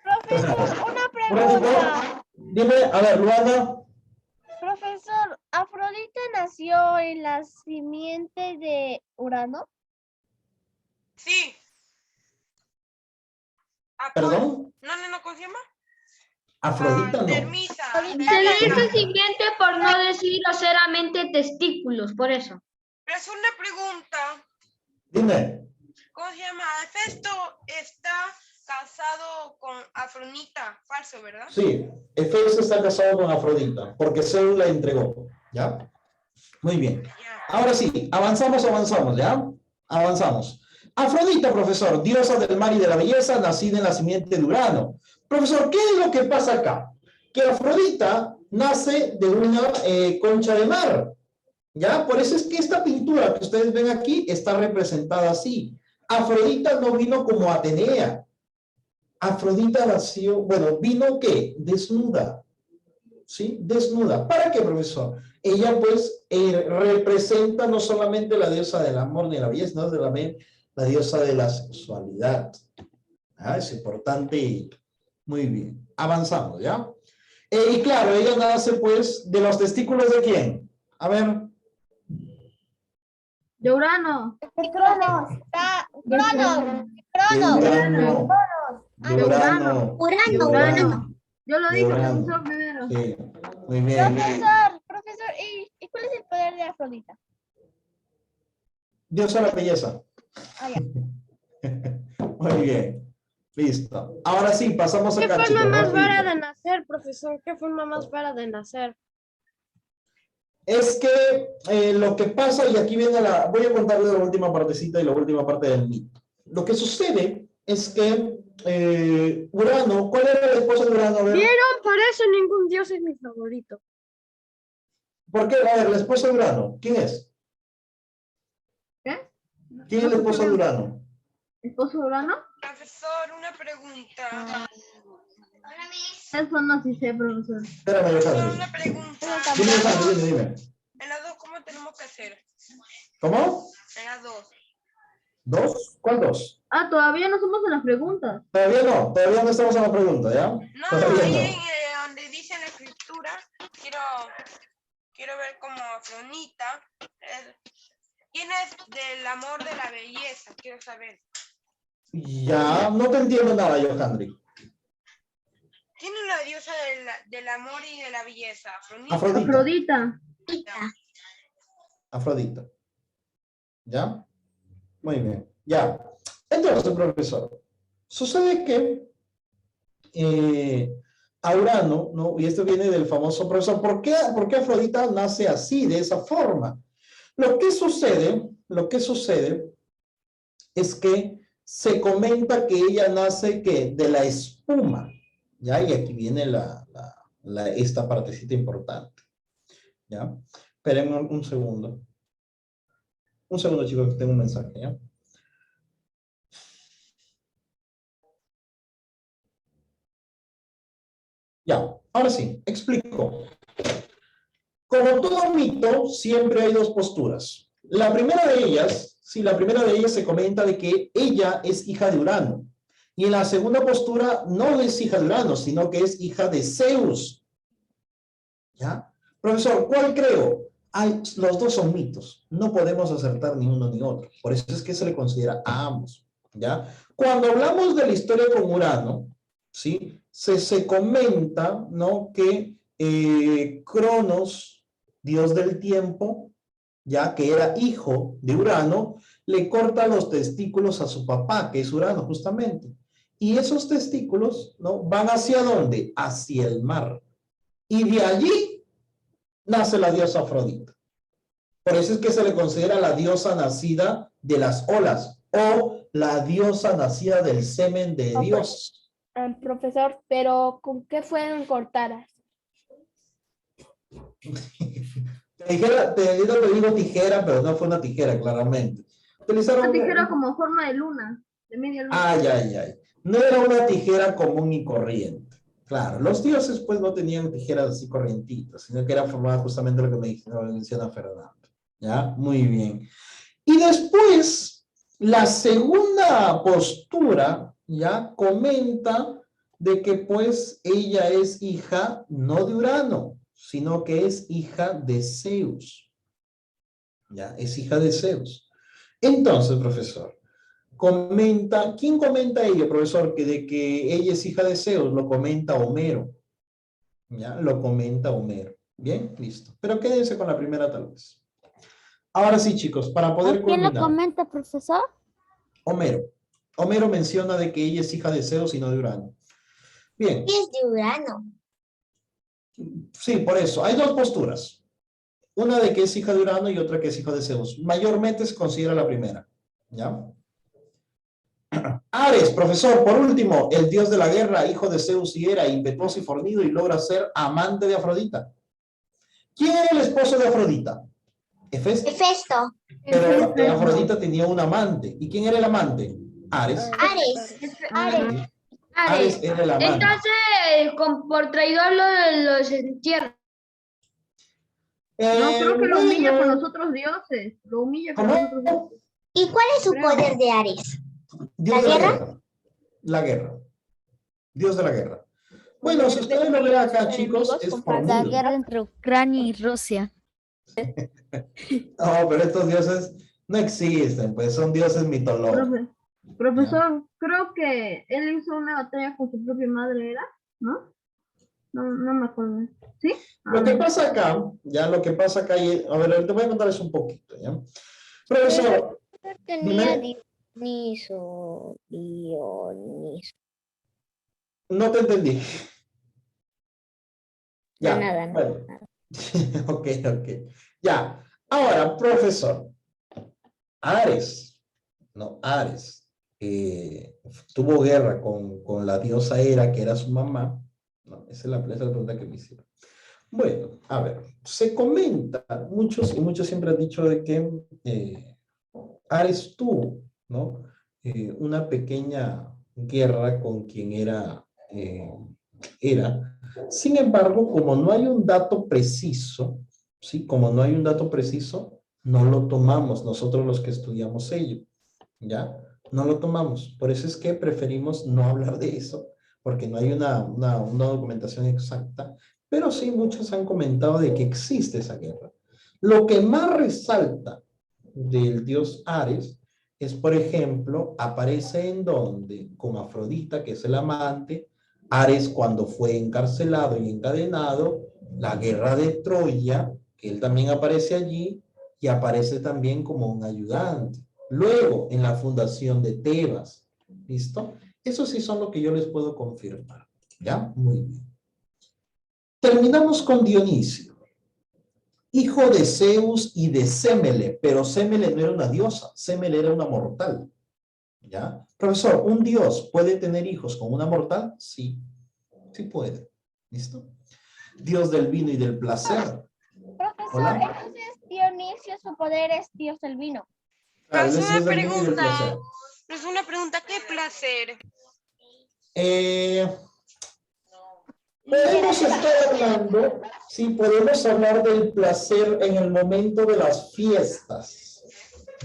Profesor, una Un ratito. pregunta. Dime, a ver, Luana. Profesor, ¿Afrodita nació en la simiente de Urano? Sí. ¿Perdón? No, ¿cómo se llama? Afrodita no. Artemisa. Se le dice siguiente por no decir groseramente testículos, por eso. Pero Profesor, una pregunta. Dime. ¿Cómo se llama? Hefesto está casado con Afrodita. Falso, ¿verdad? Sí, Hefesto está casado con Afrodita, porque Zeus la entregó, ¿ya? Muy bien. Ya. Ahora sí, avanzamos, ¿ya? Avanzamos. Afrodita, profesor, diosa del mar y de la belleza, nacida en la simiente de Urano. Profesor, ¿qué es lo que pasa acá? Que Afrodita nace de una concha de mar, ¿ya? Por eso es que esta pintura que ustedes ven aquí está representada así. Afrodita no vino como Atenea. Afrodita nació, bueno, vino ¿qué? Desnuda. ¿Sí? Desnuda. ¿Para qué, profesor? Ella, pues, representa no solamente la diosa del amor ni la belleza, sino también la diosa de la sexualidad. Ah, es importante. Muy bien. Avanzamos, ¿ya? Y claro, ella nace, pues, de los testículos ¿de quién? A ver. De Urano. Cronos. Cronos. De Urano. De Urano. Urano. De Urano. Yo lo De dije, Urano. profesor, primero. Sí. Muy bien. Profesor, ¿y cuál es el poder de Afrodita? Diosa de la belleza. Ah, ya. Muy bien. Listo. Ahora sí, pasamos ¿Qué acá, forma chicos. más rapidito. rara de nacer, profesor? ¿Qué forma más rara de nacer? Es que lo que pasa, y aquí viene voy a contarles la última partecita y la última parte del mito. Lo que sucede es que Urano, ¿cuál era el esposo de Urano? A ver, ¿Vieron? Por eso ningún dios es mi favorito. ¿por qué? A ver, el esposo de Urano, ¿quién es? ¿Qué? ¿Quién es el esposo de Urano? ¿Esposo de Urano? Profesor, una pregunta. Eso no sí sé, profesor. Espérame, Profesor, Alejandro. una pregunta. Dime, Alejandro, dime. En las dos, ¿cómo tenemos que hacer? ¿Cómo? En las dos. ¿Dos? ¿Cuál dos? Ah, todavía no somos en las preguntas. Todavía no estamos en la pregunta, ¿ya? No, Todavía ahí no. en, donde dice en la escritura, quiero ver como Afrodita. ¿Quién es del amor de la belleza? Quiero saber. Ya, no te entiendo nada, Johandri. ¿Quién es la diosa del amor y de la belleza? Afrodita. Afrodita. Afrodita. Afrodita. ¿Ya? Muy bien. Ya. Entonces, profesor, sucede que a Urano, ¿no? Y esto viene del famoso profesor, ¿por qué Afrodita nace así, de esa forma? Lo que sucede es que se comenta que ella nace ¿qué? De la espuma, ¿ya? Y aquí viene esta partecita importante, ¿ya? Esperen un segundo. Un segundo, chicos, que tengo un mensaje, ¿ya? Ya, ahora sí, explico. Como todo mito, siempre hay dos posturas. La primera de ellas se comenta de que ella es hija de Urano. Y en la segunda postura no es hija de Urano, sino que es hija de Zeus. ¿Ya? Profesor, ¿cuál creo? Los dos son mitos. No podemos acertar ni uno ni otro. Por eso es que se le considera a ambos. ¿Ya? Cuando hablamos de la historia con Urano, ¿sí? Se comenta, ¿no? Que Cronos, dios del tiempo, ya que era hijo de Urano, le corta los testículos a su papá, que es Urano justamente. Y esos testículos, ¿no? Van ¿hacia dónde? Hacia el mar. Y de allí nace la diosa Afrodita. Por eso es que se le considera la diosa nacida de las olas o la diosa nacida del semen de Dios. Profesor, pero ¿con qué fueron cortadas? Te digo tijera, pero no fue una tijera, claramente. Utilizaron Una tijera como forma de luna, de media luna. ay. No era una tijera común y corriente. Claro, los dioses pues no tenían tijeras así corrientitas, sino que era formada justamente lo que menciona Fernando. ¿Ya? Muy bien. Y después, la segunda postura, ya, comenta de que pues ella es hija no de Urano, sino que es hija de Zeus. Ya, es hija de Zeus. Entonces, profesor, ¿quién comenta ello, profesor? Que de que ella es hija de Zeus, lo comenta Homero. Ya, lo comenta Homero. Bien, listo. Pero quédense con la primera tal vez. Ahora sí, chicos, para poder ¿Quién lo culminar. comenta, profesor? Homero. Homero menciona de que ella es hija de Zeus y no de Urano. Bien, Y es de Urano. sí, por eso. Hay dos posturas. Una de que es hija de Urano y otra que es hija de Zeus. Mayormente se considera la primera. ¿Ya? Ares, profesor, por último, el dios de la guerra, hijo de Zeus y Hera, impetuoso y fornido y logra ser amante de Afrodita. ¿Quién era el esposo de Afrodita? Hefesto. Hefesto. Pero Afrodita tenía un amante. ¿Y quién era el amante? Ares. Ares. Ares. Ares era el amante. Entonces, por traidor los entierra. No, creo que lo bueno, humilla con los otros dioses. Lo humilla con los otros ¿cómo? dioses. ¿Y cuál es su Creo. poder de Ares? Dios ¿La de guerra? La guerra. Dios de la guerra. Bueno, si ustedes lo ven acá, chicos, es La fornido. guerra entre Ucrania y Rusia. No, pero estos dioses no existen, pues son dioses mitológicos. Profesor, creo que él hizo una batalla con su propia madre, ¿era? ¿No? No me acuerdo. ¿Sí? Lo que pasa acá, ya lo que pasa acá, a ver, te voy a contarles un poquito, ¿ya? Profesor, Tenía dime. Dioniso. No te entendí. Ya, Nada, bueno. Ok. Ya, ahora, profesor, Ares, tuvo guerra con la diosa Hera, que era su mamá. No, esa es la pregunta que me hicieron. Bueno, a ver, se comenta, muchos siempre han dicho de que Ares tuvo, ¿no? Una pequeña guerra con quien era Hera. Sin embargo, como no hay un dato preciso, ¿sí? Como no hay un dato preciso, no lo tomamos nosotros los que estudiamos ello, ¿ya? No lo tomamos. Por eso es que preferimos no hablar de eso, porque no hay una documentación exacta, pero sí muchos han comentado de que existe esa guerra. Lo que más resalta del dios Ares es, por ejemplo, aparece en donde, con Afrodita, que es el amante, Ares cuando fue encarcelado y encadenado, la guerra de Troya, que él también aparece allí, y aparece también como un ayudante. Luego, en la fundación de Tebas, ¿listo? Eso sí son lo que yo les puedo confirmar, ¿ya? Muy bien. Terminamos con Dionisio, hijo de Zeus y de Sémele, pero Sémele no era una diosa, Sémele era una mortal, ¿ya? Profesor, ¿un dios puede tener hijos con una mortal? Sí, sí puede, ¿listo? Dios del vino y del placer. Profesor, Hola. entonces Dionisio, su poder es Dios del vino. Claro, él Es es una Dios del vino y del placer. pregunta. Es una pregunta, ¿qué placer? Podemos estar hablando, sí, podemos hablar del placer en el momento de las fiestas,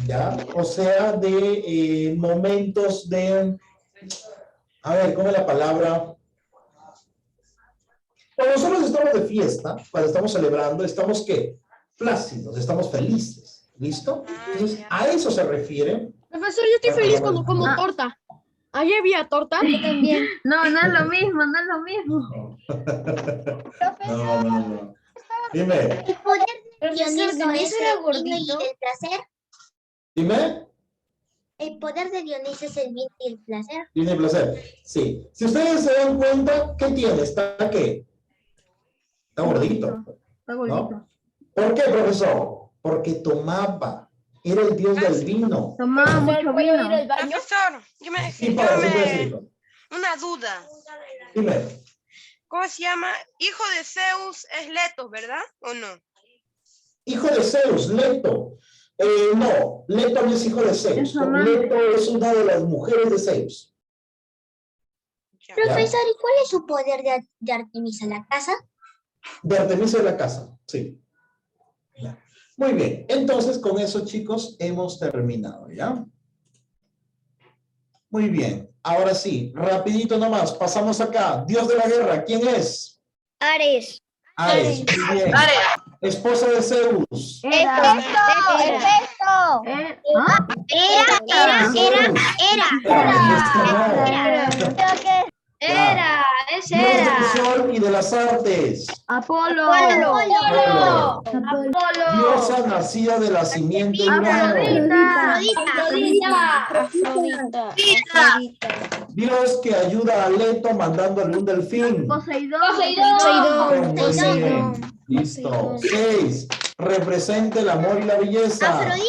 ¿ya? O sea, de momentos de, a ver, ¿cómo es la palabra? Cuando nosotros estamos de fiesta, cuando estamos celebrando, estamos, ¿qué? Plácidos, estamos felices, ¿listo? Entonces, a eso se refiere. Profesor, yo estoy feliz cuando como torta. ¿Ayer había torta? Yo también. No, no es lo mismo, no es lo mismo. No. Dime, ¿El poder de Profesor, Dioniso ¿Dionisio es era el vino y gordito? el placer? dime. ¿El poder de Dioniso es el vino y el placer? Tiene placer. Sí. Si ustedes se dan cuenta, ¿qué tiene? ¿Está qué? Está gordito. Está gordito. ¿No? ¿Por qué, profesor? Porque tomaba. Era el dios del vino. Tomaba mucho ¿Puedo ir vino. al baño? Profesor, Sí, para, sí puedes ir. una duda. Dime. ¿Cómo se llama? Hijo de Zeus es Leto, ¿verdad? ¿O no? Hijo de Zeus, Leto. No, Leto no es hijo de Zeus. Es amante. Leto es una de las mujeres de Zeus. Ya. Profesor, ¿y cuál es su poder de Artemisa la casa? De Artemisa de la casa, sí. Ya. Muy bien, entonces con eso, chicos, hemos terminado, ¿ya? Muy bien, ahora sí, rapidito nomás, pasamos acá. Dios de la guerra, ¿quién es? Ares. Ares, muy bien. Esposa de Zeus. Era. ¡Efecto! ¿Ah? Era. Era. Era, ese Dios era. del sol y y de las artes. Apolo. Apolo. Diosa nacida de la simiente de Urano. Dios que ayuda a Leto mandándole un delfín. Poseidón. Muy bien. Listo. 6. Representa el amor y la belleza. Afrodita.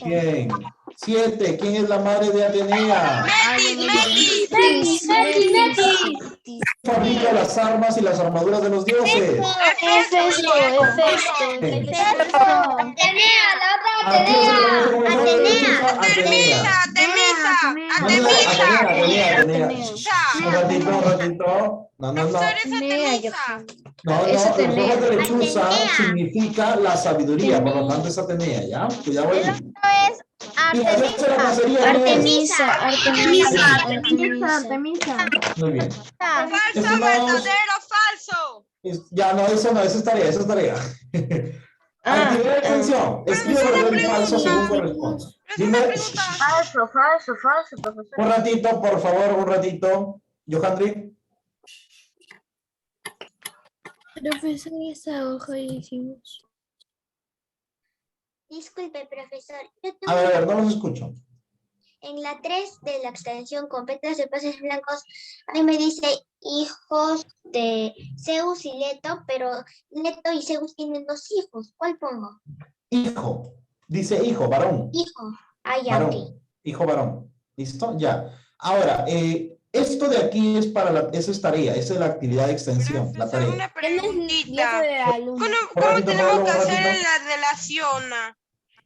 Bien. 7. ¿Quién es la madre de Atenea? Fabrica las armas y las armaduras de los dioses. Atenea. Un ratito. No. No, la forma de lechuza significa la sabiduría, por lo tanto es Atenea, ¿ya? Cuidado ahí. Y la diosa de la cacería, ¿quién es? Artemisa. Muy bien. Falso, Estimados- verdadero, falso. Ya, no, eso no, esa es tarea. Actividad de extensión. Escribe verdadero y falso según corresponde. Dime, Falso, profesor. un ratito, por favor, un ratito. Johandri. Profesor, esa hoja hicimos. Disculpe, profesor. Yo A tengo ver, no los escucho. en la 3 de la extensión completas de pases blancos, ahí me dice hijos de Zeus y Leto, pero Leto y Zeus tienen 2 hijos. ¿Cuál pongo? Hijo. Dice hijo, varón. Hijo. Ah, ya, ok. Varón. Hijo varón. ¿Listo? Ya. Ahora, esto de aquí es para esa es tarea, esa es la actividad de extensión, la Profesor, tarea. una ¿Quién es preguntita. de alumno? ¿Cómo ratito, tenemos Pablo, que un hacer ratito. en la relación?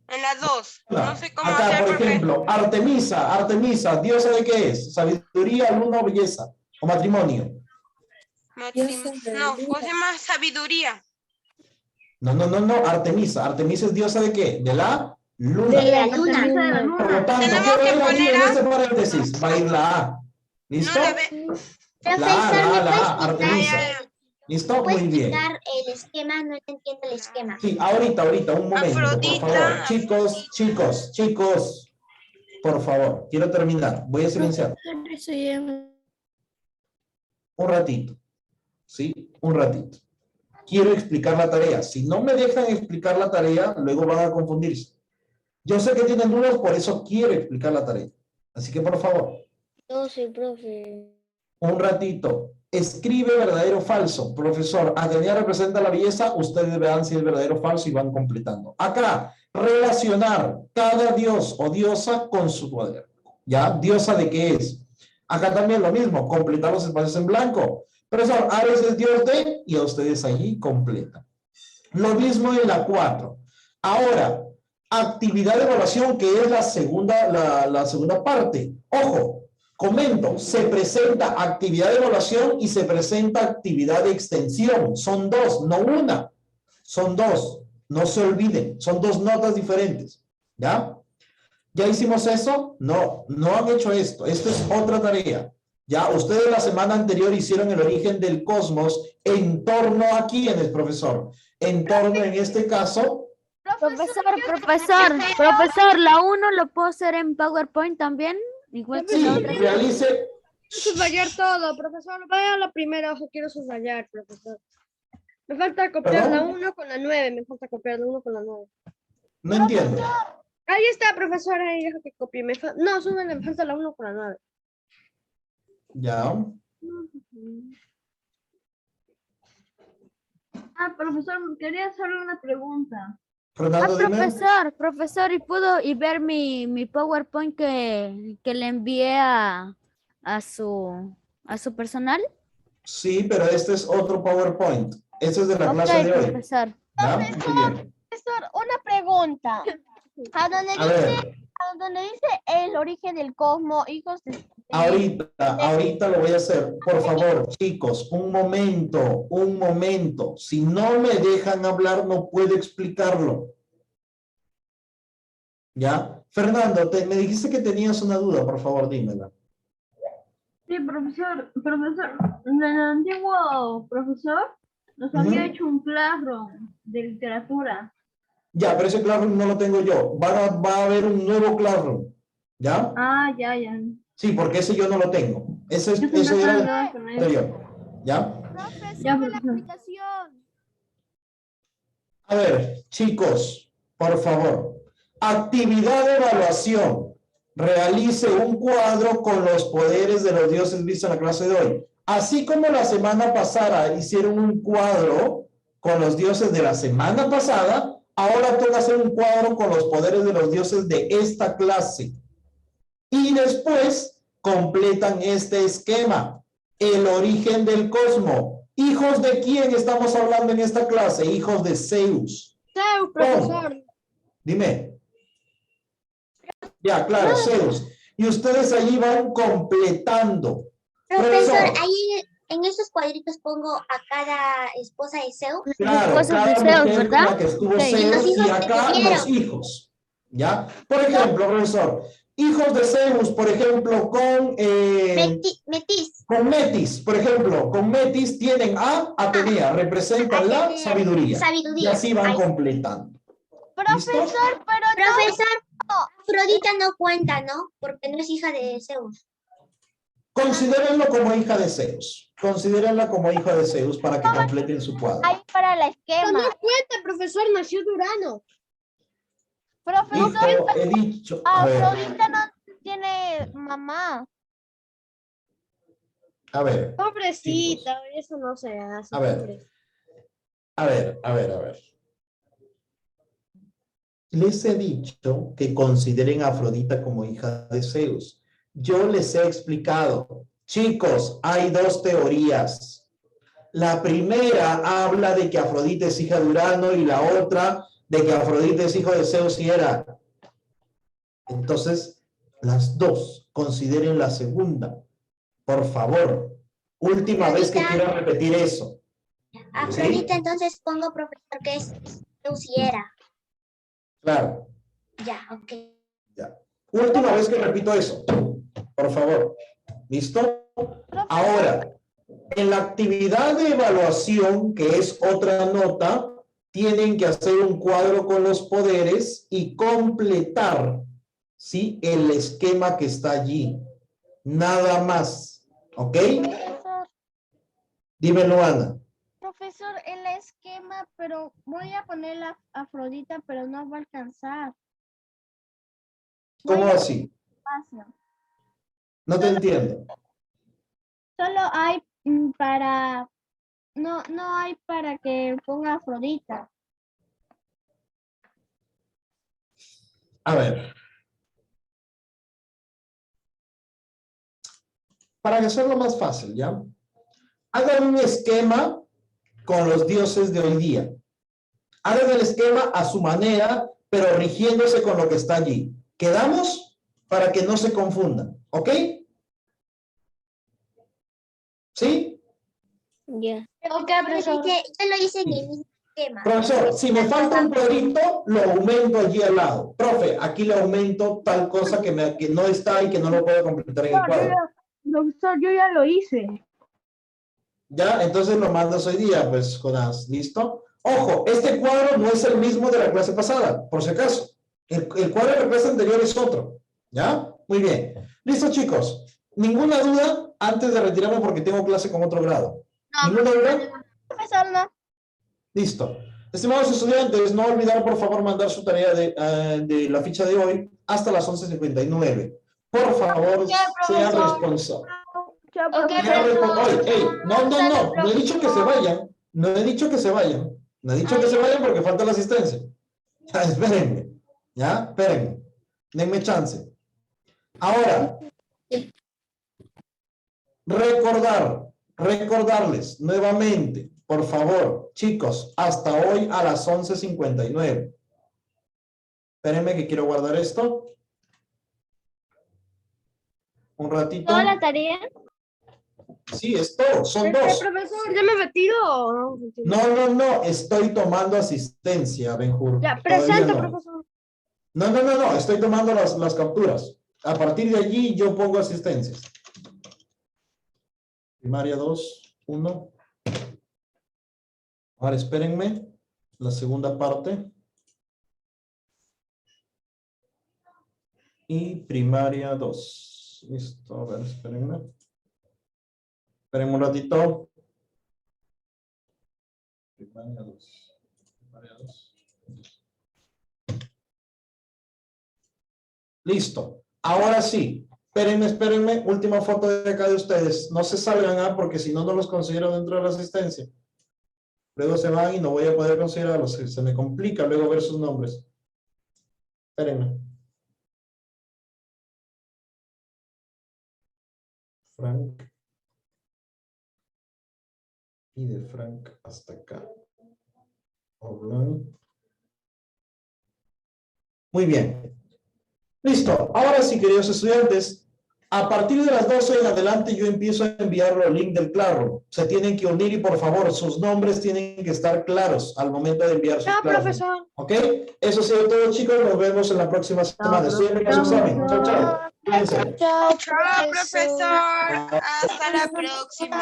En la 2. No sé cómo Acá, hacer por porque... ejemplo, Artemisa, ¿diosa de qué es? Sabiduría, luna o belleza, o matrimonio. No, ¿cómo se llama? Sabiduría. No, Artemisa es diosa de qué? De la luna. De la luna. Por lo tanto, Tenemos ¿qué va a que ir aquí poner en a- este paréntesis? Va a ir la A. ¿Listo? No debe... La A, Artemisa. ¿Listo? ¿Puedes Muy bien. explicar el esquema? No entiendo el esquema. Sí, ahorita, un momento, por Afrodita. favor. Chicos, por favor, quiero terminar. Voy a silenciar. Un ratito. ¿Sí? Un ratito. Quiero explicar la tarea. Si no me dejan explicar la tarea, luego van a confundirse. Yo sé que tienen dudas, por eso quiero explicar la tarea. Así que, por favor, Yo soy profe. un ratito. Escribe verdadero o falso. Profesor, Atenea representa la belleza. Ustedes verán si es verdadero o falso y van completando. Acá, relacionar cada dios o diosa con su poder. ¿Ya? ¿Diosa de qué es? Acá también lo mismo. Completar los espacios en blanco. Profesor, Ares es dios de... Y a ustedes allí completan. Lo mismo en la 4. Ahora, actividad de evaluación, que es la segunda parte. Ojo. Comento, se presenta actividad de evaluación y se presenta actividad de extensión. Son 2, no una. Son 2. No se olviden. Son 2 notas diferentes. ¿Ya? ¿Ya hicimos eso? No han hecho esto. Esto es otra tarea. Ya, ustedes la semana anterior hicieron el origen del cosmos en torno a quiénes, profesor. En torno, en este caso, Profesor, la 1 lo puedo hacer en PowerPoint también, igual que sí, la otra. realice. Subrayar todo, profesor. Vaya a la primera hoja, quiero subrayar, profesor. Me falta copiar la ¿Perdón? 1 con la 9. Me falta copiar la 1 con la 9. No entiendo. Ahí está, profesor. Ahí deja que copie. No, súbele, me falta la 1 con la 9. Ya. Profesor, quería hacerle una pregunta. Fernando, dime. Profesor, ¿y puedo ver mi PowerPoint que le envié a su personal? Sí, pero este es otro PowerPoint. Este es de la Ok, clase de hoy. profesor. ¿Ya? Muy bien. Profesor, una pregunta. A A ver, donde dice el origen del cosmos, hijos de... ahorita lo voy a hacer. Por favor, chicos, un momento. Si no me dejan hablar, no puedo explicarlo. ¿Ya? Fernando, me dijiste que tenías una duda, por favor, dímela. Sí, profesor, en el antiguo profesor nos había hecho un classroom de literatura. Ya, pero ese Classroom no lo tengo yo. Va a haber un nuevo Classroom. ¿Ya? Ya. Sí, porque ese yo no lo tengo. Eso Yo siempre era estaba el hablando con él. anterior. ¿Ya? Ya, la profesor. aplicación. A ver, chicos, por favor. Actividad de evaluación. Realice un cuadro con los poderes de los dioses vistos en la clase de hoy. Así como la semana pasada hicieron un cuadro con los dioses de la semana pasada, ahora toca hacer un cuadro con los poderes de los dioses de esta clase. Y después completan este esquema. El origen del cosmos. ¿Hijos de quién estamos hablando en esta clase? Hijos de Zeus. Zeus, profesor. Dime. Ya, claro, Zeus. Y ustedes allí van completando. Profesor, Profesor. ahí en esos cuadritos pongo a cada esposa de Zeus. Claro, Cosas cada de Zeus, mujer con ¿verdad? la que estuvo Sí. Zeus Los y hijos que acá tuvieron. los hijos. ¿Ya? Por ejemplo, profesor, hijos de Zeus, por ejemplo, con Metis. Metis, por ejemplo, con Metis tienen a Atenea, representan la Atenea, sabiduría. Y sabiduría. así van Ahí. completando. ¿Listo? Profesor, pero Profesor, Afrodita no cuenta, ¿no? Porque no es hija de Zeus. Considérenlo como hija de Zeus. Considérenla como hija de Zeus para que completen su cuadro. ahí para el Pero esquema. no cuenta, profesor, nació Durano. Profesor, Hijo, he dicho. A ver, Afrodita no tiene mamá. a ver. Pobrecita, eso no se hace. A ver. pobre. A ver. Les he dicho que consideren a Afrodita como hija de Zeus. Yo les he explicado. Chicos, hay dos teorías. La primera habla de que Afrodita es hija de Urano y la otra de que Afrodita es hijo de Zeus y Hera. Entonces, las dos consideren la segunda. Por favor. Última vez que quiero repetir eso. Afrodita, ¿Sí? entonces pongo, profesor, que es Zeus y Hera. Claro. Ya, ok. Ya. Última vez que repito eso. Por favor. ¿Listo? Ahora, en la actividad de evaluación, que es otra nota, tienen que hacer un cuadro con los poderes y completar, ¿sí? El esquema que está allí. Nada más. ¿Ok? Profesor, Dímelo, Ana. profesor, el esquema, pero voy a poner la Afrodita, pero no va a alcanzar. ¿Cómo así? Espacio. No te entiendo. Solo hay para, no hay para que ponga Afrodita. A ver. Para hacerlo más fácil, ¿ya? Hagan un esquema con los dioses de hoy día. Hagan el esquema a su manera, pero rigiéndose con lo que está allí. ¿Quedamos? Para que no se confundan. ¿Ok? ¿Sí? Ya. Ok, Yo profesor. lo hice en el mismo esquema. Profesor, si me falta un cuadrito, lo aumento allí al lado. Profe, aquí le aumento tal cosa que no está y que no lo puedo completar en el cuadro. Profesor, yo ya lo hice. Ya, entonces lo mandas hoy día, pues, Jonás. ¿Listo? Ojo, este cuadro no es el mismo de la clase pasada, por si acaso. El cuadro de la clase anterior es otro. ¿Ya? Muy bien. ¿Listo, chicos? ¿Ninguna duda antes de retirarme porque tengo clase con otro grado? ¿Ninguna duda? Profesor, no. Listo. Estimados estudiantes, no olvidar, por favor, mandar su tarea de la ficha de hoy hasta las 11:59. Por favor, sean responsables. Ok, Sean profesor. Oye, no he dicho que se vayan. No he dicho que se vayan. No he dicho que se vayan porque falta la asistencia. Ya, espérenme. Ya, espérenme. Denme chance. Ahora, recordarles nuevamente, por favor, chicos, hasta hoy a las 11:59. Espérenme que quiero guardar esto. Un ratito. ¿Toda la tarea? Sí, es todo, son dos. Profesor, ¿ya me retiro o no? No, estoy tomando asistencia, Benjur. Ya, Todavía presente, no. profesor. No, estoy tomando las capturas. A partir de allí yo pongo asistencias. Primaria 2, 1. Ahora espérenme, la segunda parte. Y primaria 2. Listo, a ver, espérenme. Esperen un ratito. Listo. Ahora sí. Espérenme. Última foto de acá de ustedes. No se salgan, porque si no, no los considero dentro de la asistencia. Luego se van y no voy a poder considerarlos. Se me complica luego ver sus nombres. Espérenme. Frank. Y de Frank hasta acá. Muy bien. Listo. Ahora sí, queridos estudiantes, a partir de las 12 en adelante yo empiezo a enviar el link del Classroom. Se tienen que unir y por favor, sus nombres tienen que estar claros al momento de enviar sus Chao, Classroom. profesor. ¿Ok? Eso ha sido todo, chicos. Nos vemos en la próxima semana. Estudiantes con su examen. Chao, chao. Cuídense. Chao, profesor. Hasta la próxima.